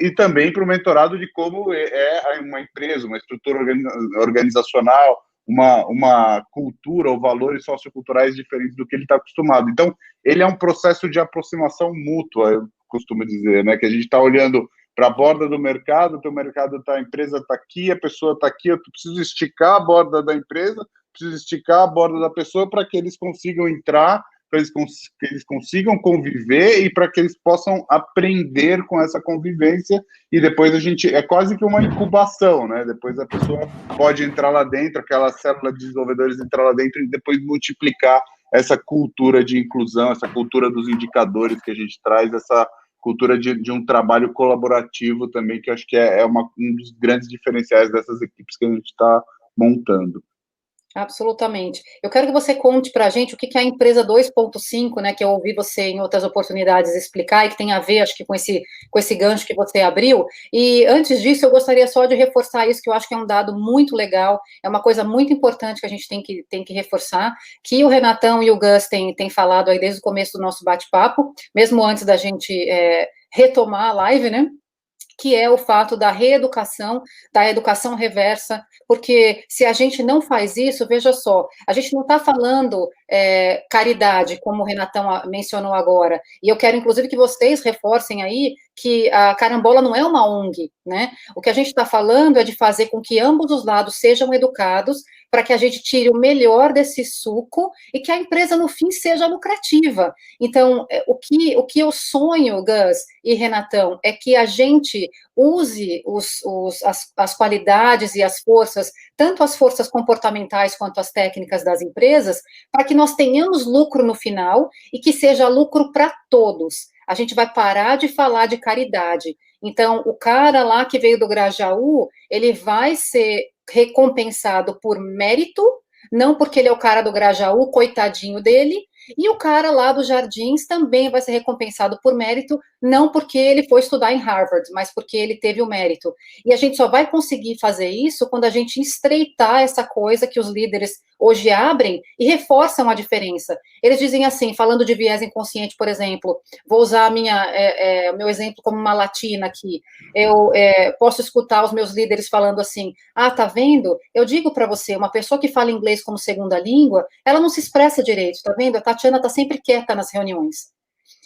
e também para o mentorado de como é uma empresa, uma estrutura organizacional, uma cultura ou valores socioculturais diferentes do que ele está acostumado. Então, ele é um processo de aproximação mútua, eu costumo dizer, né? Que a gente está olhando para a borda do mercado, o teu mercado está, a empresa está aqui, a pessoa está aqui, eu preciso esticar a borda da empresa, preciso esticar a borda da pessoa para que eles consigam entrar, para que eles consigam conviver e para que eles possam aprender com essa convivência, e depois é quase que uma incubação, né? Depois a pessoa pode entrar lá dentro, aquela célula de desenvolvedores entrar lá dentro e depois multiplicar essa cultura de inclusão, essa cultura dos indicadores que a gente traz, essa cultura de um trabalho colaborativo também, que eu acho que é um dos grandes diferenciais dessas equipes que a gente está montando. Absolutamente. Eu quero que você conte para a gente o que é a empresa 2.5, né, que eu ouvi você em outras oportunidades explicar e que tem a ver, acho que com esse gancho que você abriu. E antes disso, eu gostaria só de reforçar isso, que eu acho que é um dado muito legal, é uma coisa muito importante que a gente tem que reforçar, que o Renatão e o Gus têm falado aí desde o começo do nosso bate-papo, mesmo antes da gente retomar a live, né? Que é o fato da reeducação, da educação reversa, porque se a gente não faz isso, veja só, a gente não está falando caridade, como o Renatão mencionou agora, e eu quero, inclusive, que vocês reforcem aí que a Carambola não é uma ONG, né? O que a gente está falando é de fazer com que ambos os lados sejam educados, para que a gente tire o melhor desse suco e que a empresa, no fim, seja lucrativa. Então, o que eu sonho, Gus e Renatão, é que a gente use as qualidades e as forças, tanto as forças comportamentais quanto as técnicas das empresas, para que nós tenhamos lucro no final e que seja lucro para todos. A gente vai parar de falar de caridade. Então, o cara lá que veio do Grajaú, ele vai ser recompensado por mérito, não porque ele é o cara do Grajaú, coitadinho dele, e o cara lá dos Jardins também vai ser recompensado por mérito, não porque ele foi estudar em Harvard, mas porque ele teve o mérito. E a gente só vai conseguir fazer isso quando a gente estreitar essa coisa que os líderes hoje abrem e reforçam a diferença. Eles dizem assim, falando de viés inconsciente, por exemplo, vou usar o meu exemplo como uma latina aqui, eu posso escutar os meus líderes falando assim, tá vendo? Eu digo para você, uma pessoa que fala inglês como segunda língua, ela não se expressa direito, tá vendo? A Tatiana está sempre quieta nas reuniões.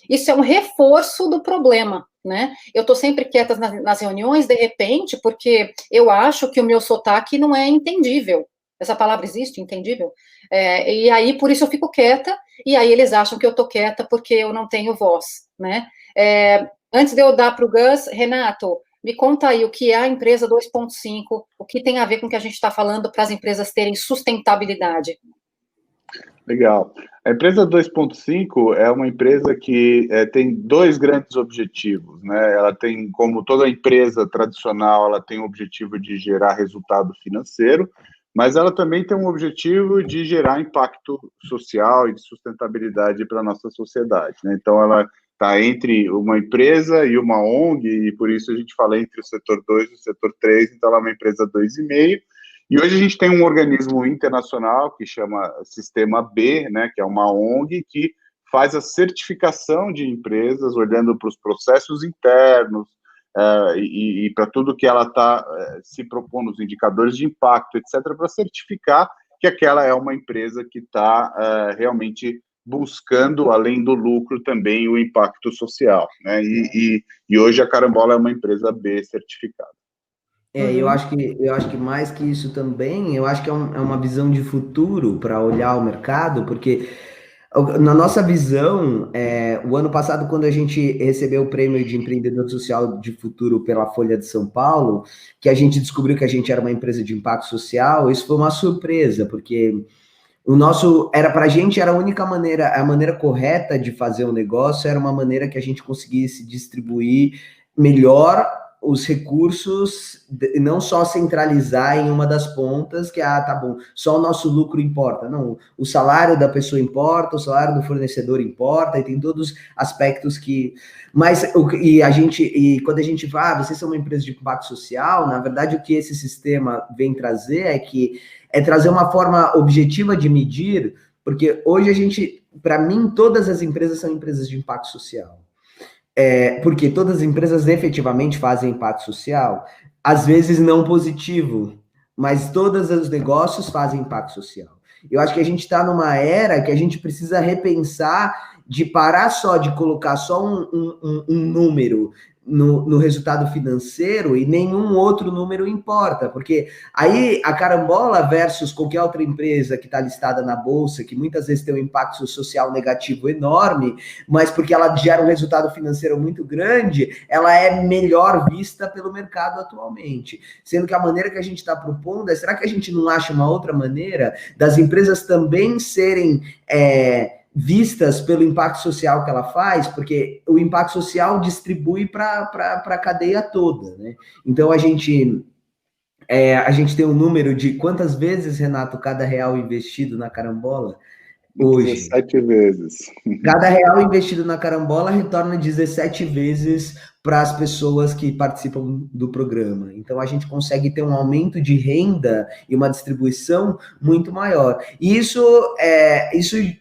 Isso é um reforço do problema, né? Eu estou sempre quieta nas reuniões, de repente, porque eu acho que o meu sotaque não é entendível. Essa palavra existe, entendível? E aí, por isso eu fico quieta, e aí eles acham que eu estou quieta porque eu não tenho voz, né? Antes de eu dar para o Gus, Renato, me conta aí o que é a empresa 2.5, o que tem a ver com o que a gente está falando para as empresas terem sustentabilidade. Legal. A empresa 2.5 é uma empresa que tem dois grandes objetivos, né? Ela tem, como toda empresa tradicional, ela tem o objetivo de gerar resultado financeiro, mas ela também tem um objetivo de gerar impacto social e de sustentabilidade para a nossa sociedade, né? Então, ela está entre uma empresa e uma ONG, e por isso a gente fala entre o setor 2 e o setor 3, então ela é uma empresa 2,5. E hoje a gente tem um organismo internacional que chama Sistema B, né, que é uma ONG que faz a certificação de empresas, olhando para os processos internos e para tudo que ela está se propondo, os indicadores de impacto, etc., para certificar que aquela é uma empresa que está realmente buscando, além do lucro, também o impacto social, né? E hoje a Carambola é uma empresa B certificada. Eu acho que mais que isso também, eu acho que é uma visão de futuro para olhar o mercado, porque na nossa visão, o ano passado, quando a gente recebeu o prêmio de empreendedor social de futuro pela Folha de São Paulo, que a gente descobriu que a gente era uma empresa de impacto social, isso foi uma surpresa, porque o nosso, para a gente, era a única maneira, a maneira correta de fazer o negócio era uma maneira que a gente conseguisse distribuir melhor os recursos, não só centralizar em uma das pontas, que, tá bom, só o nosso lucro importa. Não, o salário da pessoa importa, o salário do fornecedor importa, e tem todos os aspectos que... Mas, quando a gente fala, vocês são uma empresa de impacto social, na verdade, o que esse sistema vem trazer é trazer uma forma objetiva de medir, porque hoje para mim, todas as empresas são empresas de impacto social. Porque todas as empresas efetivamente fazem impacto social, às vezes não positivo, mas todos os negócios fazem impacto social. Eu acho que a gente está numa era que a gente precisa repensar de parar só de colocar só um número no resultado financeiro e nenhum outro número importa, porque aí a Carambola versus qualquer outra empresa que está listada na Bolsa, que muitas vezes tem um impacto social negativo enorme, mas porque ela gera um resultado financeiro muito grande, ela é melhor vista pelo mercado atualmente. Sendo que a maneira que a gente está propondo será que a gente não acha uma outra maneira das empresas também serem... vistas pelo impacto social que ela faz, porque o impacto social distribui para a cadeia toda, né? Então a gente tem um número de quantas vezes, Renato, cada real investido na Carambola hoje? 17 vezes. Cada real investido na Carambola retorna 17 vezes para as pessoas que participam do programa. Então, a gente consegue ter um aumento de renda e uma distribuição muito maior. E isso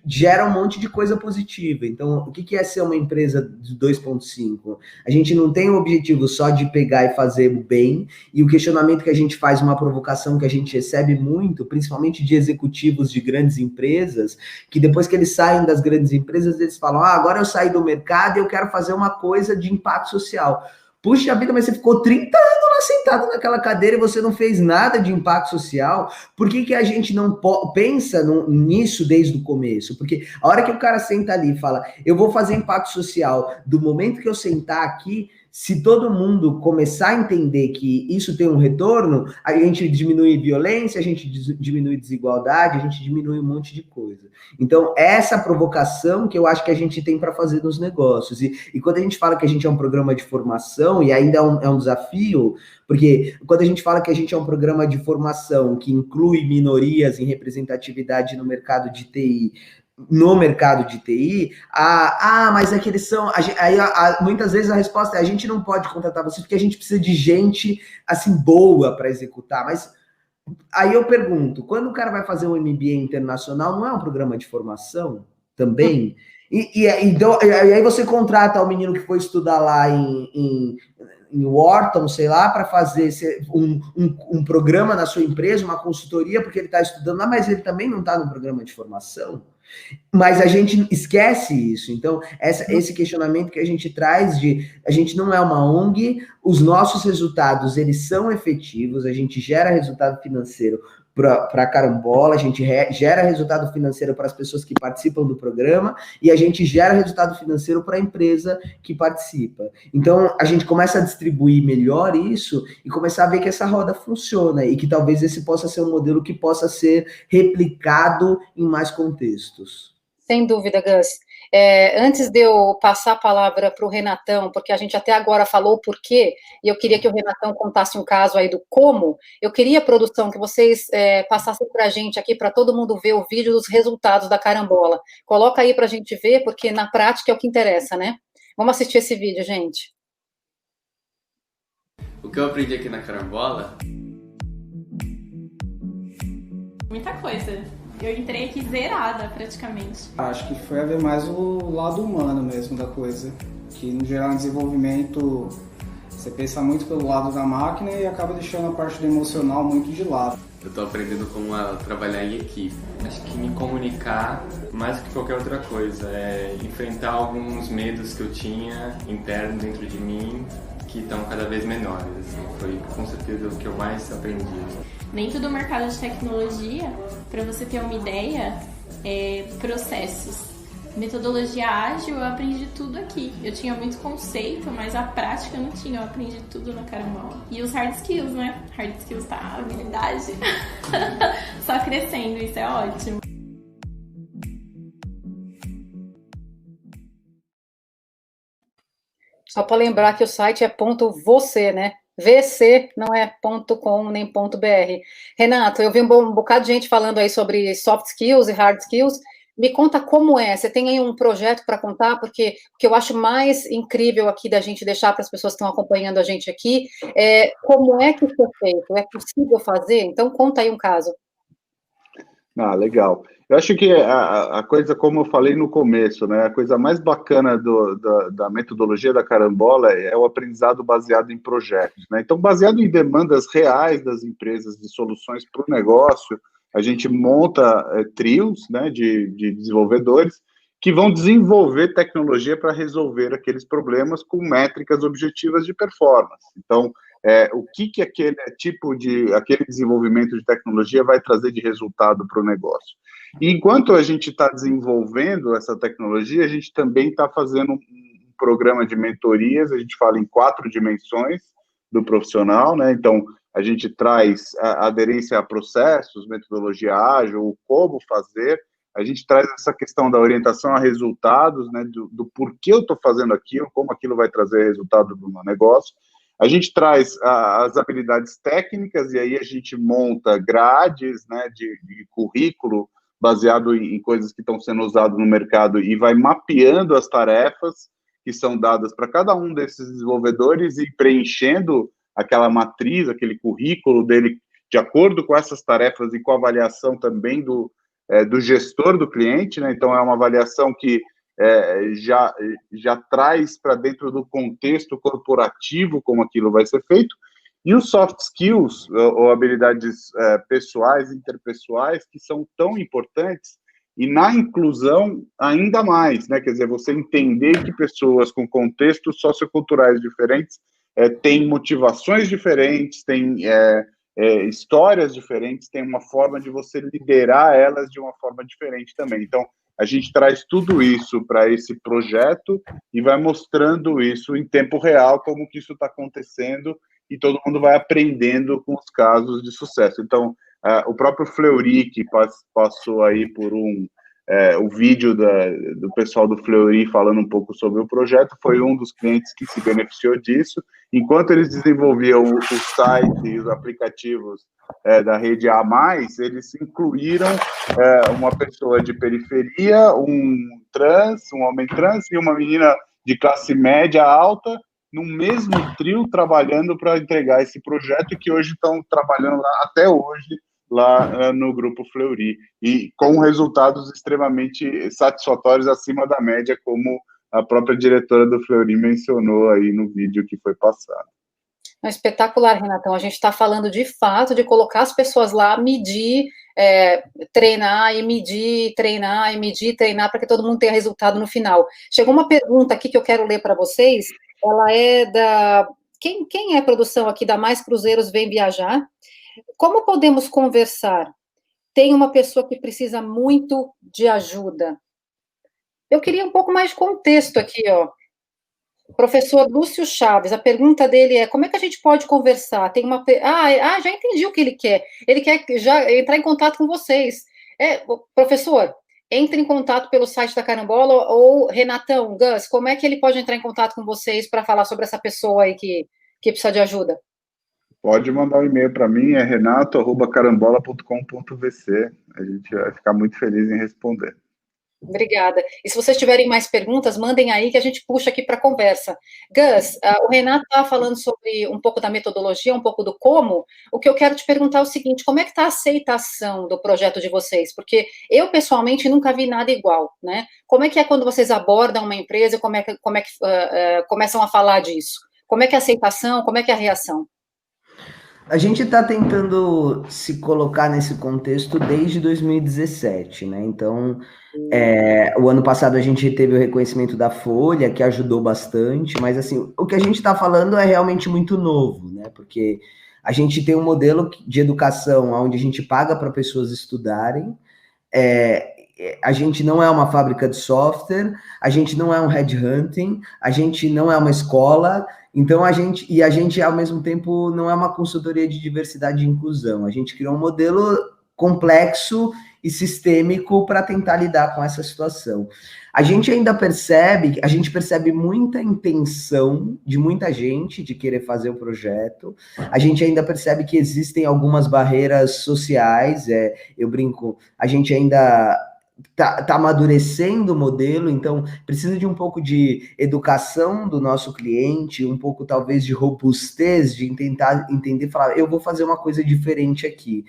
gera um monte de coisa positiva. Então, o que é ser uma empresa de 2.5? A gente não tem o objetivo só de pegar e fazer o bem, e o questionamento que a gente faz, uma provocação que a gente recebe muito, principalmente de executivos de grandes empresas, que depois que eles saem das grandes empresas, eles falam, agora eu saí do mercado e eu quero fazer uma coisa de impacto social. Puxa vida, mas você ficou 30 anos lá sentado naquela cadeira e você não fez nada de impacto social. Por que a gente não pensa nisso desde o começo? Porque a hora que o cara senta ali e fala, eu vou fazer impacto social, do momento que eu sentar aqui, se todo mundo começar a entender que isso tem um retorno, a gente diminui violência, a gente diminui desigualdade, a gente diminui um monte de coisa. Então, essa provocação que eu acho que a gente tem para fazer nos negócios. E quando a gente fala que a gente é um programa de formação, e ainda é um desafio, porque quando a gente fala que a gente é um programa de formação que inclui minorias em representatividade no mercado de TI, mas é que eles são... muitas vezes a resposta é, a gente não pode contratar vocês porque a gente precisa de gente, assim, boa para executar, mas aí eu pergunto, quando o cara vai fazer um MBA internacional, não é um programa de formação também? E aí você contrata o menino que foi estudar lá em Wharton, sei lá, para fazer um programa na sua empresa, uma consultoria, porque ele está estudando lá, mas ele também não está no programa de formação. Mas a gente esquece isso. Então, esse questionamento que a gente traz a gente não é uma ONG, os nossos resultados, eles são efetivos, a gente gera resultado financeiro para a Carambola, a gente gera resultado financeiro para as pessoas que participam do programa e a gente gera resultado financeiro para a empresa que participa. Então, a gente começa a distribuir melhor isso e começar a ver que essa roda funciona e que talvez esse possa ser um modelo que possa ser replicado em mais contextos. Sem dúvida, Gus. Antes de eu passar a palavra para o Renatão, porque a gente até agora falou o porquê, e eu queria que o Renatão contasse um caso aí do como, eu queria, produção, que vocês passassem para a gente aqui, para todo mundo ver o vídeo dos resultados da Carambola. Coloca aí para a gente ver, porque na prática é o que interessa, né? Vamos assistir esse vídeo, gente. O que eu aprendi aqui na Carambola? Muita coisa. Eu entrei aqui zerada, praticamente. Acho que foi a ver mais o lado humano mesmo da coisa. Que, no geral, em desenvolvimento, você pensa muito pelo lado da máquina e acaba deixando a parte do emocional muito de lado. Eu tô aprendendo como trabalhar em equipe. Acho que me comunicar, mais do que qualquer outra coisa, é enfrentar alguns medos que eu tinha interno dentro de mim, que estão cada vez menores. Assim. Foi, com certeza, o que eu mais aprendi. Dentro do mercado de tecnologia, para você ter uma ideia, processos. Metodologia ágil, eu aprendi tudo aqui. Eu tinha muito conceito, mas a prática eu não tinha. Eu aprendi tudo na Carambola. E os hard skills, né? Hard skills tá, a habilidade só crescendo, isso é ótimo. Só para lembrar que o site é .você, né? VC, não é .com nem .br. Renato, eu vi um bocado de gente falando aí sobre soft skills e hard skills. Me conta como é. Você tem aí um projeto para contar? Porque o que eu acho mais incrível aqui da gente deixar para as pessoas que estão acompanhando a gente aqui é como é que isso é feito? É possível fazer? Então, conta aí um caso. Legal. Eu acho que a coisa, como eu falei no começo, né, a coisa mais bacana da metodologia da Carambola é o aprendizado baseado em projetos, né? Então, baseado em demandas reais das empresas de soluções para o negócio, a gente monta trios, né, de desenvolvedores que vão desenvolver tecnologia para resolver aqueles problemas com métricas objetivas de performance. Então, o que aquele desenvolvimento de tecnologia vai trazer de resultado para o negócio. E enquanto a gente está desenvolvendo essa tecnologia, a gente também está fazendo um programa de mentorias, a gente fala em 4 dimensões do profissional, né? Então, a gente traz a aderência a processos, metodologia ágil, o como fazer, a gente traz essa questão da orientação a resultados, né? Do porquê eu estou fazendo aquilo, como aquilo vai trazer resultado para o meu negócio. A gente traz as habilidades técnicas e aí a gente monta grades, né, de currículo baseado em coisas que estão sendo usadas no mercado e vai mapeando as tarefas que são dadas para cada um desses desenvolvedores e preenchendo aquela matriz, aquele currículo dele de acordo com essas tarefas e com a avaliação também do gestor do cliente, né? Então, é uma avaliação que já traz para dentro do contexto corporativo como aquilo vai ser feito, e os soft skills, ou habilidades pessoais, interpessoais, que são tão importantes, e na inclusão ainda mais, né? Quer dizer, você entender que pessoas com contextos socioculturais diferentes têm motivações diferentes, têm histórias diferentes, têm uma forma de você liderar elas de uma forma diferente também. Então, a gente traz tudo isso para esse projeto e vai mostrando isso em tempo real, como que isso está acontecendo, e todo mundo vai aprendendo com os casos de sucesso. Então, o próprio Fleury, que passou aí por o vídeo do pessoal do Fleury falando um pouco sobre o projeto, foi um dos clientes que se beneficiou disso. Enquanto eles desenvolviam o site e os aplicativos da rede A+, eles incluíram uma pessoa de periferia, um homem trans e uma menina de classe média alta, no mesmo trio, trabalhando para entregar esse projeto, que hoje estão trabalhando lá, até hoje, lá no Grupo Fleury, e com resultados extremamente satisfatórios, acima da média, como a própria diretora do Fleury mencionou aí no vídeo que foi passado. Espetacular, Renatão. A gente está falando de fato de colocar as pessoas lá, medir, treinar e medir, treinar e medir, treinar, para que todo mundo tenha resultado no final. Chegou uma pergunta aqui que eu quero ler para vocês. Ela é da... Quem é a produção aqui da Mais Cruzeiros Vem Viajar? Como podemos conversar? Tem uma pessoa que precisa muito de ajuda. Eu queria um pouco mais de contexto aqui, ó. Professor Lúcio Chaves, a pergunta dele é: como é que a gente pode conversar? Tem uma. Já entendi o que ele quer. Ele quer já entrar em contato com vocês. Professor, entre em contato pelo site da Carambola, ou Renatão, Gus, como é que ele pode entrar em contato com vocês para falar sobre essa pessoa aí que precisa de ajuda? Pode mandar um e-mail para mim, é renato@carambola.com.vc. A gente vai ficar muito feliz em responder. Obrigada. E se vocês tiverem mais perguntas, mandem aí que a gente puxa aqui para a conversa. Gus, o Renato estava falando sobre um pouco da metodologia, um pouco do como. O que eu quero te perguntar é o seguinte: como é que está a aceitação do projeto de vocês? Porque eu, pessoalmente, nunca vi nada igual, né? Como é que é quando vocês abordam uma empresa, como é que começam a falar disso? Como é que é a aceitação, como é que é a reação? A gente está tentando se colocar nesse contexto desde 2017, né? Então, o ano passado a gente teve o reconhecimento da Folha, que ajudou bastante, mas assim, o que a gente está falando é realmente muito novo, né? Porque a gente tem um modelo de educação onde a gente paga para pessoas estudarem, a gente não é uma fábrica de software, a gente não é um headhunting, a gente não é uma escola, então a gente, ao mesmo tempo, não é uma consultoria de diversidade e inclusão. A gente criou um modelo complexo e sistêmico para tentar lidar com essa situação. A gente percebe muita intenção de muita gente de querer fazer o projeto, a gente ainda percebe que existem algumas barreiras sociais, eu brinco, a gente ainda tá amadurecendo o modelo, então precisa de um pouco de educação do nosso cliente, um pouco talvez de robustez, de tentar entender, falar, eu vou fazer uma coisa diferente aqui,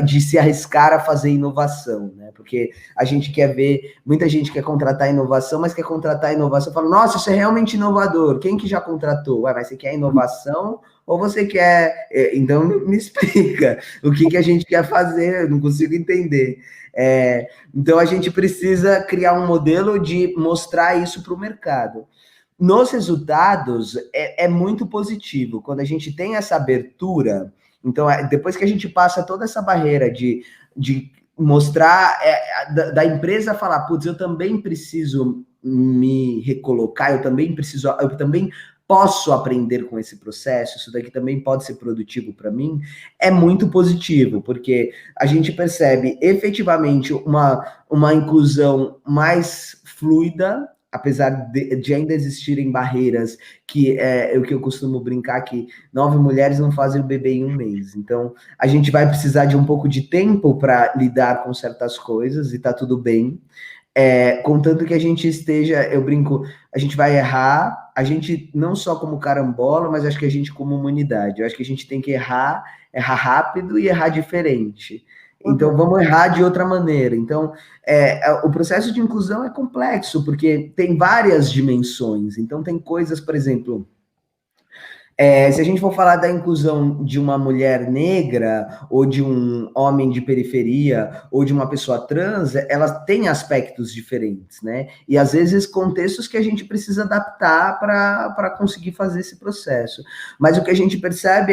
de se arriscar a fazer inovação, né? Porque a gente quer ver, muita gente quer contratar inovação, mas quer contratar inovação, fala, nossa, isso é realmente inovador, quem que já contratou? Mas você quer inovação ou você quer... Então me explica o que a gente quer fazer, eu não consigo entender. Então a gente precisa criar um modelo de mostrar isso para o mercado. Nos resultados é muito positivo quando a gente tem essa abertura. Então depois que a gente passa toda essa barreira de mostrar da empresa falar, putz, eu também preciso me recolocar, eu também posso aprender com esse processo, isso daqui também pode ser produtivo para mim, é muito positivo, porque a gente percebe efetivamente uma inclusão mais fluida, apesar de ainda existirem barreiras, que é o que eu costumo brincar, que 9 mulheres não fazem o bebê em um mês. Então, a gente vai precisar de um pouco de tempo para lidar com certas coisas, e tá tudo bem. Contanto que a gente esteja, eu brinco, a gente vai errar, a gente não só como carambola, mas acho que a gente como humanidade, eu acho que a gente tem que errar rápido e errar diferente. Então vamos errar de outra maneira. Então o processo de inclusão é complexo, porque tem várias dimensões. Então tem coisas, por exemplo, se a gente for falar da inclusão de uma mulher negra, ou de um homem de periferia, ou de uma pessoa trans, elas têm aspectos diferentes, né? E às vezes contextos que a gente precisa adaptar para conseguir fazer esse processo. Mas o que a gente percebe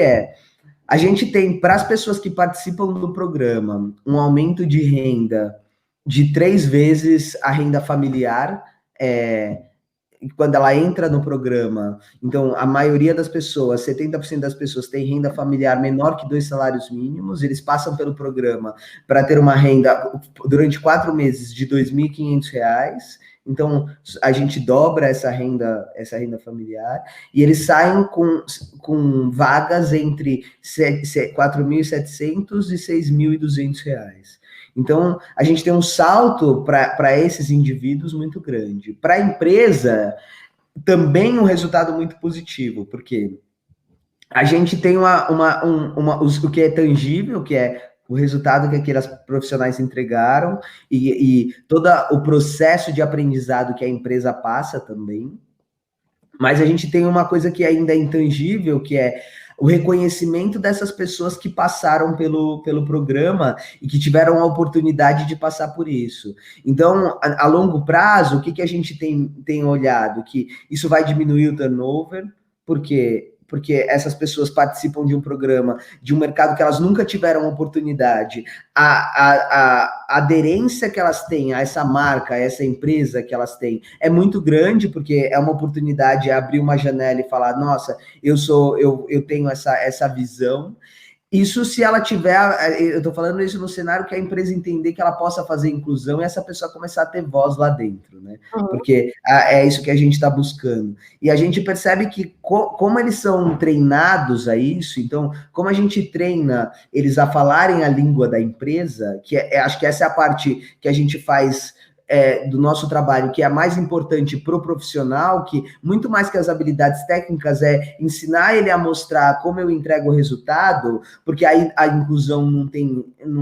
a gente tem, para as pessoas que participam do programa, um aumento de renda de 3 vezes a renda familiar, quando ela entra no programa. Então, a maioria das pessoas, 70% das pessoas tem renda familiar menor que 2 salários mínimos, eles passam pelo programa para ter uma renda, durante 4 meses, de R$ 2.500, então a gente dobra essa renda familiar, e eles saem com vagas entre R$ 4.700 e R$ 6.200. Então, a gente tem um salto para esses indivíduos muito grande. Para a empresa, também um resultado muito positivo, porque a gente tem o que é tangível, que é o resultado que aqueles profissionais entregaram, e todo o processo de aprendizado que a empresa passa também. Mas a gente tem uma coisa que ainda é intangível, que é o reconhecimento dessas pessoas que passaram pelo programa e que tiveram a oportunidade de passar por isso. Então, a longo prazo, o que a gente tem olhado? Que isso vai diminuir o turnover, porque essas pessoas participam de um programa, de um mercado que elas nunca tiveram oportunidade, a aderência que elas têm a essa marca, a essa empresa que elas têm, é muito grande, porque é uma oportunidade, abrir uma janela e falar, nossa, eu tenho essa visão. Isso se ela tiver, eu tô falando isso no cenário que a empresa entender que ela possa fazer inclusão e essa pessoa começar a ter voz lá dentro, né? Porque é isso que a gente está buscando. E a gente percebe que como eles são treinados a isso, então, como a gente treina eles a falarem a língua da empresa, acho que essa é a parte que a gente faz do nosso trabalho, que é a mais importante para o profissional, que muito mais que as habilidades técnicas é ensinar ele a mostrar como eu entrego o resultado, porque aí a inclusão não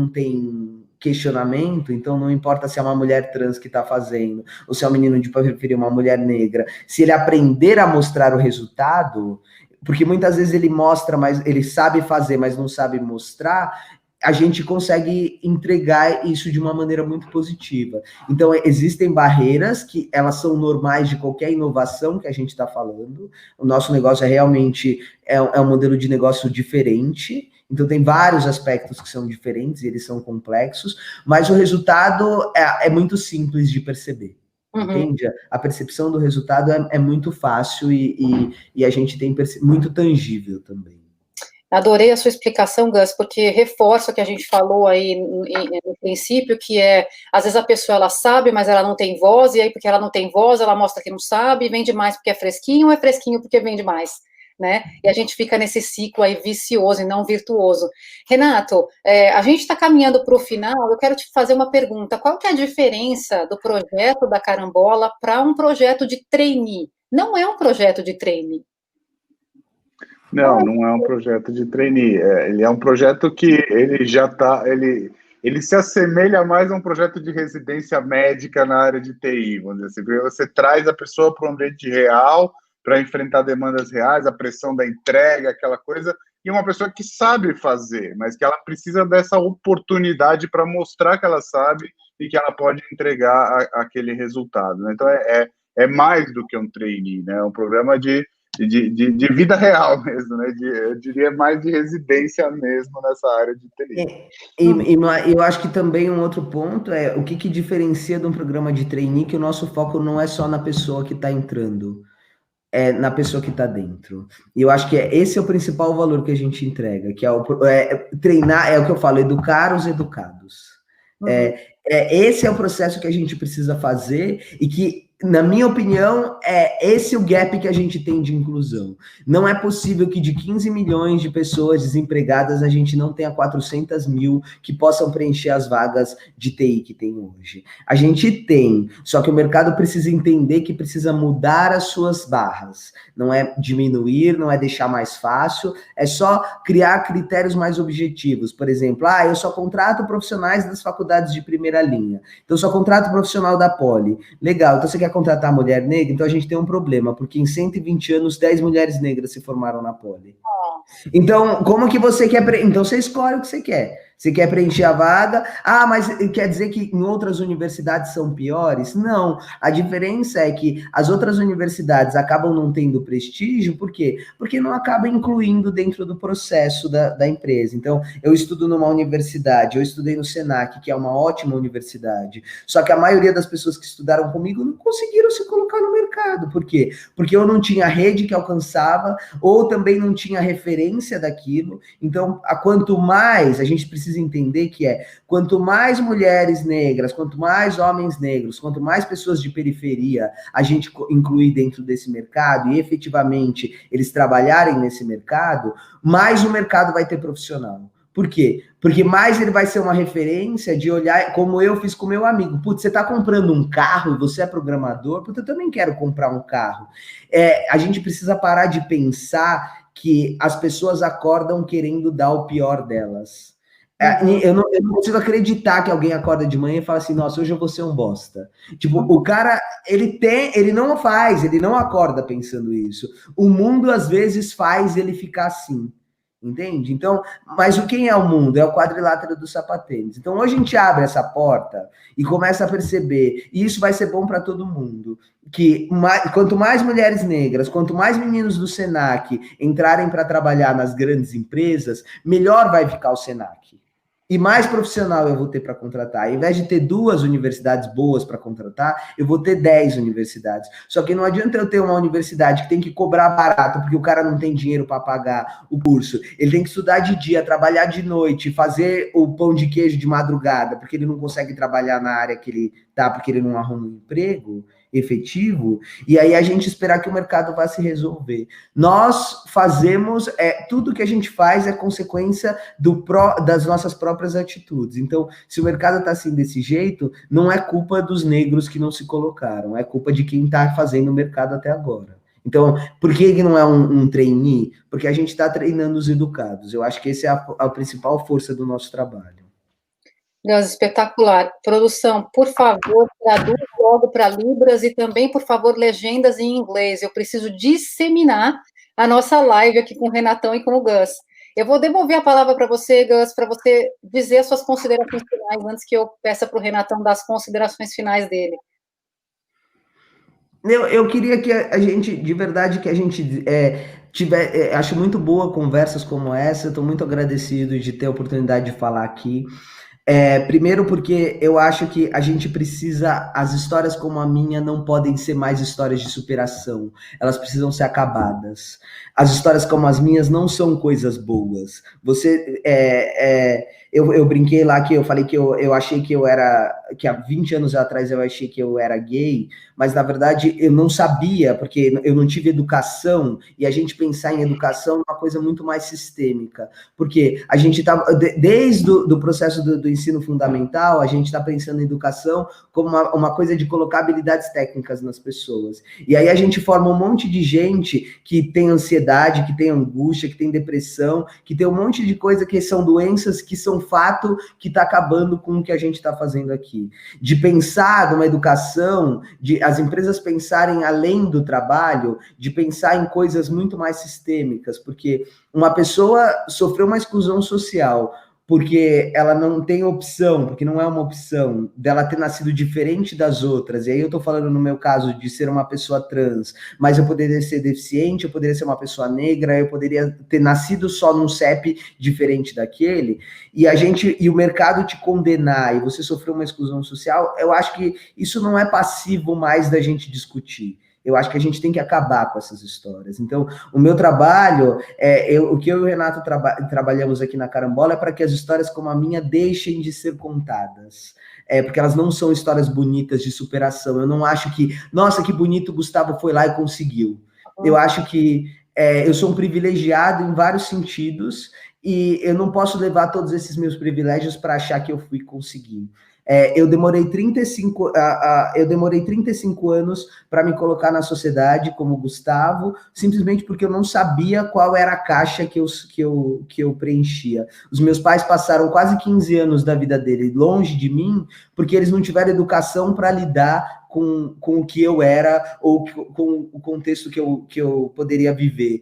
tem questionamento, então não importa se é uma mulher trans que está fazendo, ou se é um menino de preferir uma mulher negra, se ele aprender a mostrar o resultado, porque muitas vezes ele mostra, mas ele sabe fazer, mas não sabe mostrar, a gente consegue entregar isso de uma maneira muito positiva. Então, existem barreiras que elas são normais de qualquer inovação que a gente está falando. O nosso negócio realmente é um modelo de negócio diferente. Então, tem vários aspectos que são diferentes e eles são complexos, mas o resultado é muito simples de perceber. Entende? A percepção do resultado é muito fácil e a gente tem muito tangível também. Adorei a sua explicação, Gus, porque reforça o que a gente falou aí no princípio, que às vezes a pessoa ela sabe, mas ela não tem voz, e aí porque ela não tem voz, ela mostra que não sabe, vende mais porque é fresquinho, ou é fresquinho porque vende mais, né? E a gente fica nesse ciclo aí vicioso e não virtuoso. Renato, a gente está caminhando para o final, eu quero te fazer uma pergunta, qual que é a diferença do projeto da Carambola para um projeto de trainee? Não é um projeto de trainee. Não é um projeto de trainee. Ele é um projeto que ele já está... Ele se assemelha mais a um projeto de residência médica na área de TI, vamos dizer assim. Porque você traz a pessoa para o ambiente real, para enfrentar demandas reais, a pressão da entrega, aquela coisa, e uma pessoa que sabe fazer, mas que ela precisa dessa oportunidade para mostrar que ela sabe e que ela pode entregar aquele resultado, né? Então, é mais do que um trainee, né? É um programa de vida real mesmo, né? Eu diria mais de residência mesmo nessa área de TI. E eu acho que também um outro ponto é o que diferencia de um programa de trainee, que o nosso foco não é só na pessoa que está entrando, é na pessoa que está dentro. E eu acho que esse é o principal valor que a gente entrega, que treinar, é o que eu falo, educar os educados. Esse é o processo que a gente precisa fazer e que, na minha opinião, esse o gap que a gente tem de inclusão. Não é possível que de 15 milhões de pessoas desempregadas a gente não tenha 400 mil que possam preencher as vagas de TI que tem hoje. A gente tem, só que o mercado precisa entender que precisa mudar as suas barras. Não é diminuir, não é deixar mais fácil, é só criar critérios mais objetivos. Por exemplo, eu só contrato profissionais das faculdades de primeira linha. Então, eu só contrato profissional da Poli. Legal, então você quer contratar mulher negra? Então a gente tem um problema, porque em 120 anos, 10 mulheres negras se formaram na Poli. Então, como que você quer... Então, você escolhe o que você quer. Você quer preencher a vaga? Mas quer dizer que em outras universidades são piores? Não. A diferença é que as outras universidades acabam não tendo prestígio, por quê? Porque não acaba incluindo dentro do processo da empresa. Então, eu estudo numa universidade, eu estudei no Senac, que é uma ótima universidade, só que a maioria das pessoas que estudaram comigo não conseguiram se colocar no mercado. Por quê? Porque eu não tinha rede que alcançava, ou também não tinha referência daquilo. Então, quanto mais a gente precisa entender que quanto mais mulheres negras, quanto mais homens negros, quanto mais pessoas de periferia a gente incluir dentro desse mercado e efetivamente eles trabalharem nesse mercado, mais o mercado vai ter profissional. Por quê? Porque mais ele vai ser uma referência de olhar, como eu fiz com meu amigo. Putz, você está comprando um carro e você é programador? Putz, eu também quero comprar um carro. A gente precisa parar de pensar que as pessoas acordam querendo dar o pior delas. Eu não consigo acreditar que alguém acorda de manhã e fala assim, nossa, hoje eu vou ser um bosta. Tipo, o cara, ele não acorda pensando isso. O mundo, às vezes, faz ele ficar assim. Entende? Então, mas quem é o mundo? É o quadrilátero dos sapatênis. Então, hoje a gente abre essa porta e começa a perceber, e isso vai ser bom para todo mundo, que quanto mais mulheres negras, quanto mais meninos do Senac entrarem para trabalhar nas grandes empresas, melhor vai ficar o Senac. E mais profissional eu vou ter para contratar. Ao invés de ter 2 universidades boas para contratar, eu vou ter 10 universidades. Só que não adianta eu ter uma universidade que tem que cobrar barato, porque o cara não tem dinheiro para pagar o curso. Ele tem que estudar de dia, trabalhar de noite, fazer o pão de queijo de madrugada, porque ele não consegue trabalhar na área que ele tá, porque ele não arruma um emprego efetivo, e aí a gente esperar que o mercado vá se resolver. Nós fazemos, tudo que a gente faz é consequência das nossas próprias atitudes. Então, se o mercado está assim desse jeito, não é culpa dos negros que não se colocaram, é culpa de quem está fazendo o mercado até agora. Então, por que não é um trainee? Porque a gente está treinando os educados. Eu acho que essa é a principal força do nosso trabalho. Deus, espetacular. Produção, por favor, traduz logo para Libras e também, por favor, legendas em inglês. Eu preciso disseminar a nossa live aqui com o Renatão e com o Gus. Eu vou devolver a palavra para você, Gus, para você dizer as suas considerações finais, antes que eu peça para o Renatão dar as considerações finais dele. Eu queria que a gente, de verdade, que a gente acho muito boa conversas como essa, estou muito agradecido de ter a oportunidade de falar aqui. Primeiro porque eu acho que a gente precisa, as histórias como a minha não podem ser mais histórias de superação, elas precisam ser acabadas. As histórias como as minhas não são coisas boas. Eu brinquei lá que eu falei que eu achei que que há 20 anos atrás eu achei que eu era gay, mas na verdade eu não sabia, porque eu não tive educação, e a gente pensar em educação é uma coisa muito mais sistêmica, porque a gente tá, desde o processo do ensino fundamental, a gente está pensando em educação como uma coisa de colocar habilidades técnicas nas pessoas, e aí a gente forma um monte de gente que tem ansiedade, que tem angústia, que tem depressão, que tem um monte de coisa que são doenças, que são fato que está acabando com o que a gente está fazendo aqui. De pensar numa educação, de as empresas pensarem além do trabalho, de pensar em coisas muito mais sistêmicas, porque uma pessoa sofreu uma exclusão social porque ela não tem opção, porque não é uma opção dela ter nascido diferente das outras, e aí eu tô falando no meu caso de ser uma pessoa trans, mas eu poderia ser deficiente, eu poderia ser uma pessoa negra, eu poderia ter nascido só num CEP diferente daquele, e o mercado te condenar, e você sofreu uma exclusão social, eu acho que isso não é passivo mais da gente discutir. Eu acho que a gente tem que acabar com essas histórias. Então, o meu trabalho, o que eu e o Renato trabalhamos aqui na Carambola é para que as histórias como a minha deixem de ser contadas. Porque elas não são histórias bonitas de superação. Eu não acho que, nossa, que bonito, o Gustavo foi lá e conseguiu. Eu acho que eu sou um privilegiado em vários sentidos e eu não posso levar todos esses meus privilégios para achar que eu fui conseguir. Eu demorei 35 anos para me colocar na sociedade como Gustavo, simplesmente porque eu não sabia qual era a caixa que eu preenchia. Os meus pais passaram quase 15 anos da vida dele longe de mim, porque eles não tiveram educação para lidar com o que eu era ou com o contexto que eu poderia viver.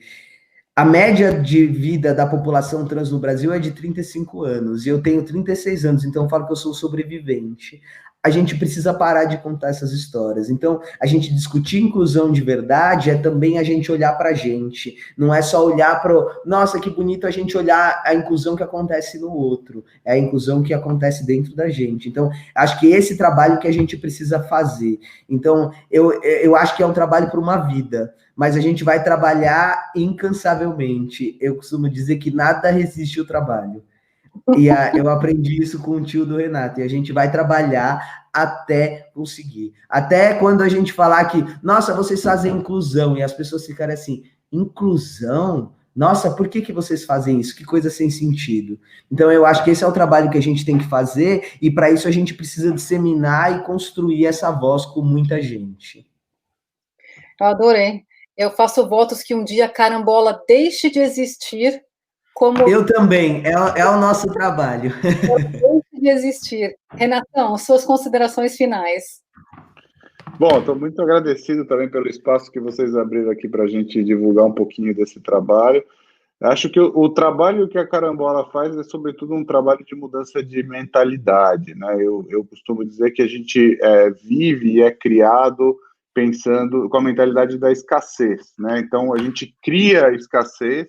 A média de vida da população trans no Brasil é de 35 anos, e eu tenho 36 anos, então eu falo que eu sou sobrevivente. A gente precisa parar de contar essas histórias. Então, a gente discutir inclusão de verdade é também a gente olhar para a gente. Não é só olhar para nossa, que bonito a gente olhar a inclusão que acontece no outro. É a inclusão que acontece dentro da gente. Então, acho que esse trabalho que a gente precisa fazer. Então, eu acho que é um trabalho para uma vida. Mas a gente vai trabalhar incansavelmente. Eu costumo dizer que nada resiste ao trabalho. E eu aprendi isso com o tio do Renato. E a gente vai trabalhar até conseguir. Até quando a gente falar que, nossa, vocês fazem inclusão. E as pessoas ficarem assim, inclusão? Nossa, por que vocês fazem isso? Que coisa sem sentido. Então, eu acho que esse é o trabalho que a gente tem que fazer. E para isso a gente precisa disseminar e construir essa voz com muita gente. Eu adorei. Eu faço votos que um dia a Carambola deixe de existir Eu também, é o nosso trabalho. De existir. Renatão, suas considerações finais. Bom, estou muito agradecido também pelo espaço que vocês abriram aqui para a gente divulgar um pouquinho desse trabalho. Acho que o trabalho que a Carambola faz é, sobretudo, um trabalho de mudança de mentalidade, né? Eu costumo dizer que a gente vive e é criado pensando com a mentalidade da escassez, né? Então, a gente cria escassez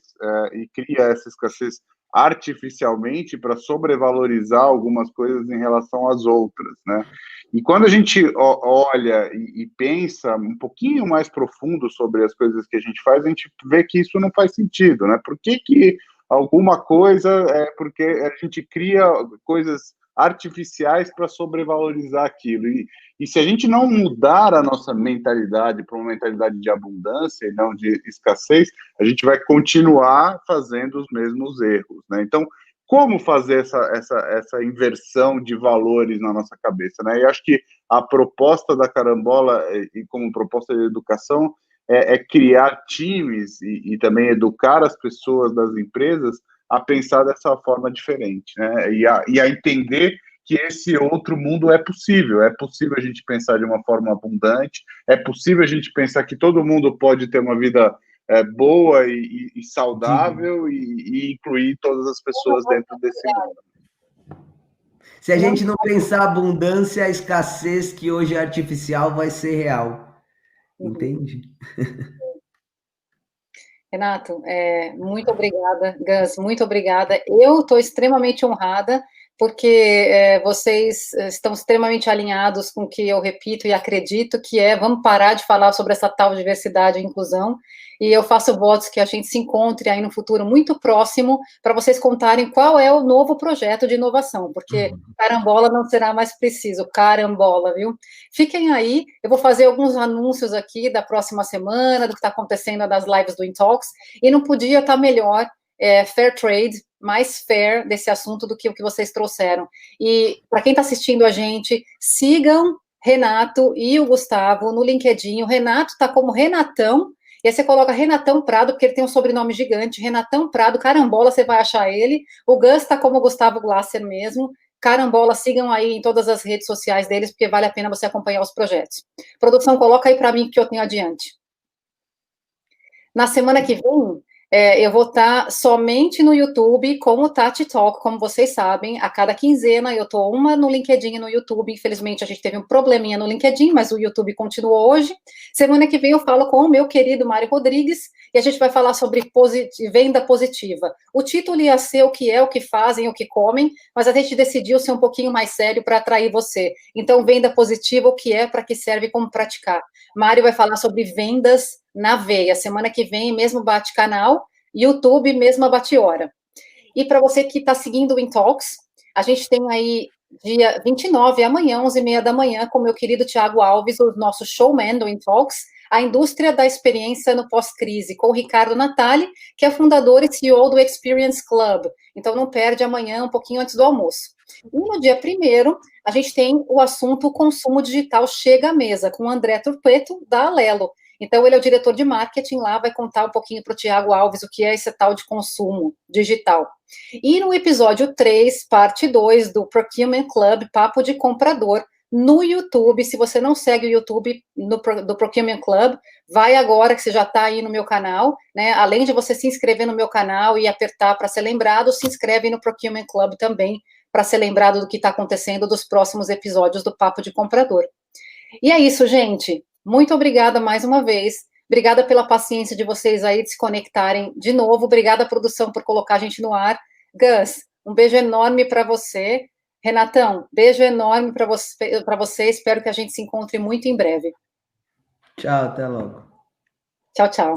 e cria essa escassez artificialmente para sobrevalorizar algumas coisas em relação às outras, né? E quando a gente olha e pensa um pouquinho mais profundo sobre as coisas que a gente faz, a gente vê que isso não faz sentido, né? Por que alguma coisa porque a gente cria coisas artificiais para sobrevalorizar aquilo? E se a gente não mudar a nossa mentalidade para uma mentalidade de abundância e não de escassez, a gente vai continuar fazendo os mesmos erros, né? Então, como fazer essa inversão de valores na nossa cabeça, né? E acho que a proposta da Carambola, e como proposta de educação, é criar times e também educar as pessoas das empresas a pensar dessa forma diferente, né? E a entender que esse outro mundo é possível a gente pensar de uma forma abundante, é possível a gente pensar que todo mundo pode ter uma vida boa e saudável e incluir todas as pessoas dentro desse mundo. Se a gente não pensar abundância, a escassez que hoje é artificial vai ser real. Entende? Renato, muito obrigada. Gus, muito obrigada. Eu estou extremamente honrada, porque vocês estão extremamente alinhados com o que eu repito e acredito, que vamos parar de falar sobre essa tal diversidade e inclusão, e eu faço votos que a gente se encontre aí no futuro muito próximo, para vocês contarem qual é o novo projeto de inovação, porque carambola não será mais preciso, carambola, viu? Fiquem aí, eu vou fazer alguns anúncios aqui da próxima semana, do que está acontecendo das lives do Intalks, e não podia estar melhor, fair trade, mais fair desse assunto do que o que vocês trouxeram. E para quem está assistindo a gente, sigam Renato e o Gustavo no LinkedIn. O Renato está como Renatão, e aí você coloca Renatão Prado, porque ele tem um sobrenome gigante, Renatão Prado, carambola, você vai achar ele. O Gus está como Gustavo Glasser mesmo. Carambola, sigam aí em todas as redes sociais deles, porque vale a pena você acompanhar os projetos. Produção, coloca aí para mim que eu tenho adiante. Na semana que vem, eu vou estar somente no YouTube com o Tati Talk, como vocês sabem, a cada quinzena eu estou uma no LinkedIn e no YouTube. Infelizmente a gente teve um probleminha no LinkedIn, mas o YouTube continuou hoje. Semana que vem eu falo com o meu querido Mário Rodrigues e a gente vai falar sobre venda positiva. O título ia ser o que fazem, o que comem, mas a gente decidiu ser um pouquinho mais sério para atrair você. Então, venda positiva, o que é, para que serve e como praticar. Mário vai falar sobre vendas na veia. Semana que vem, mesmo bate-canal, YouTube, mesma bate-hora. E para você que está seguindo o Intalks, a gente tem aí, dia 29, amanhã, 11h30 da manhã, com o meu querido Thiago Alves, o nosso showman do Intalks, a indústria da experiência no pós-crise, com o Ricardo Natali, que é fundador e CEO do Experience Club. Então, não perde amanhã, um pouquinho antes do almoço. E no dia 1º, a gente tem o assunto consumo digital chega à mesa, com o André Turpeto, da Alelo. Então, ele é o diretor de marketing lá, vai contar um pouquinho para o Thiago Alves o que é esse tal de consumo digital. E no episódio 3, parte 2 do Procurement Club, Papo de Comprador, no YouTube. Se você não segue o YouTube do Procurement Club, vai agora que você já está aí no meu canal, né? Além de você se inscrever no meu canal e apertar para ser lembrado, se inscreve no Procurement Club também, para ser lembrado do que está acontecendo dos próximos episódios do Papo de Comprador. E é isso, gente. Muito obrigada mais uma vez. Obrigada pela paciência de vocês aí de se conectarem de novo. Obrigada, produção, por colocar a gente no ar. Gus, um beijo enorme para você. Renatão, beijo enorme para você. Espero que a gente se encontre muito em breve. Tchau, até logo. Tchau, tchau.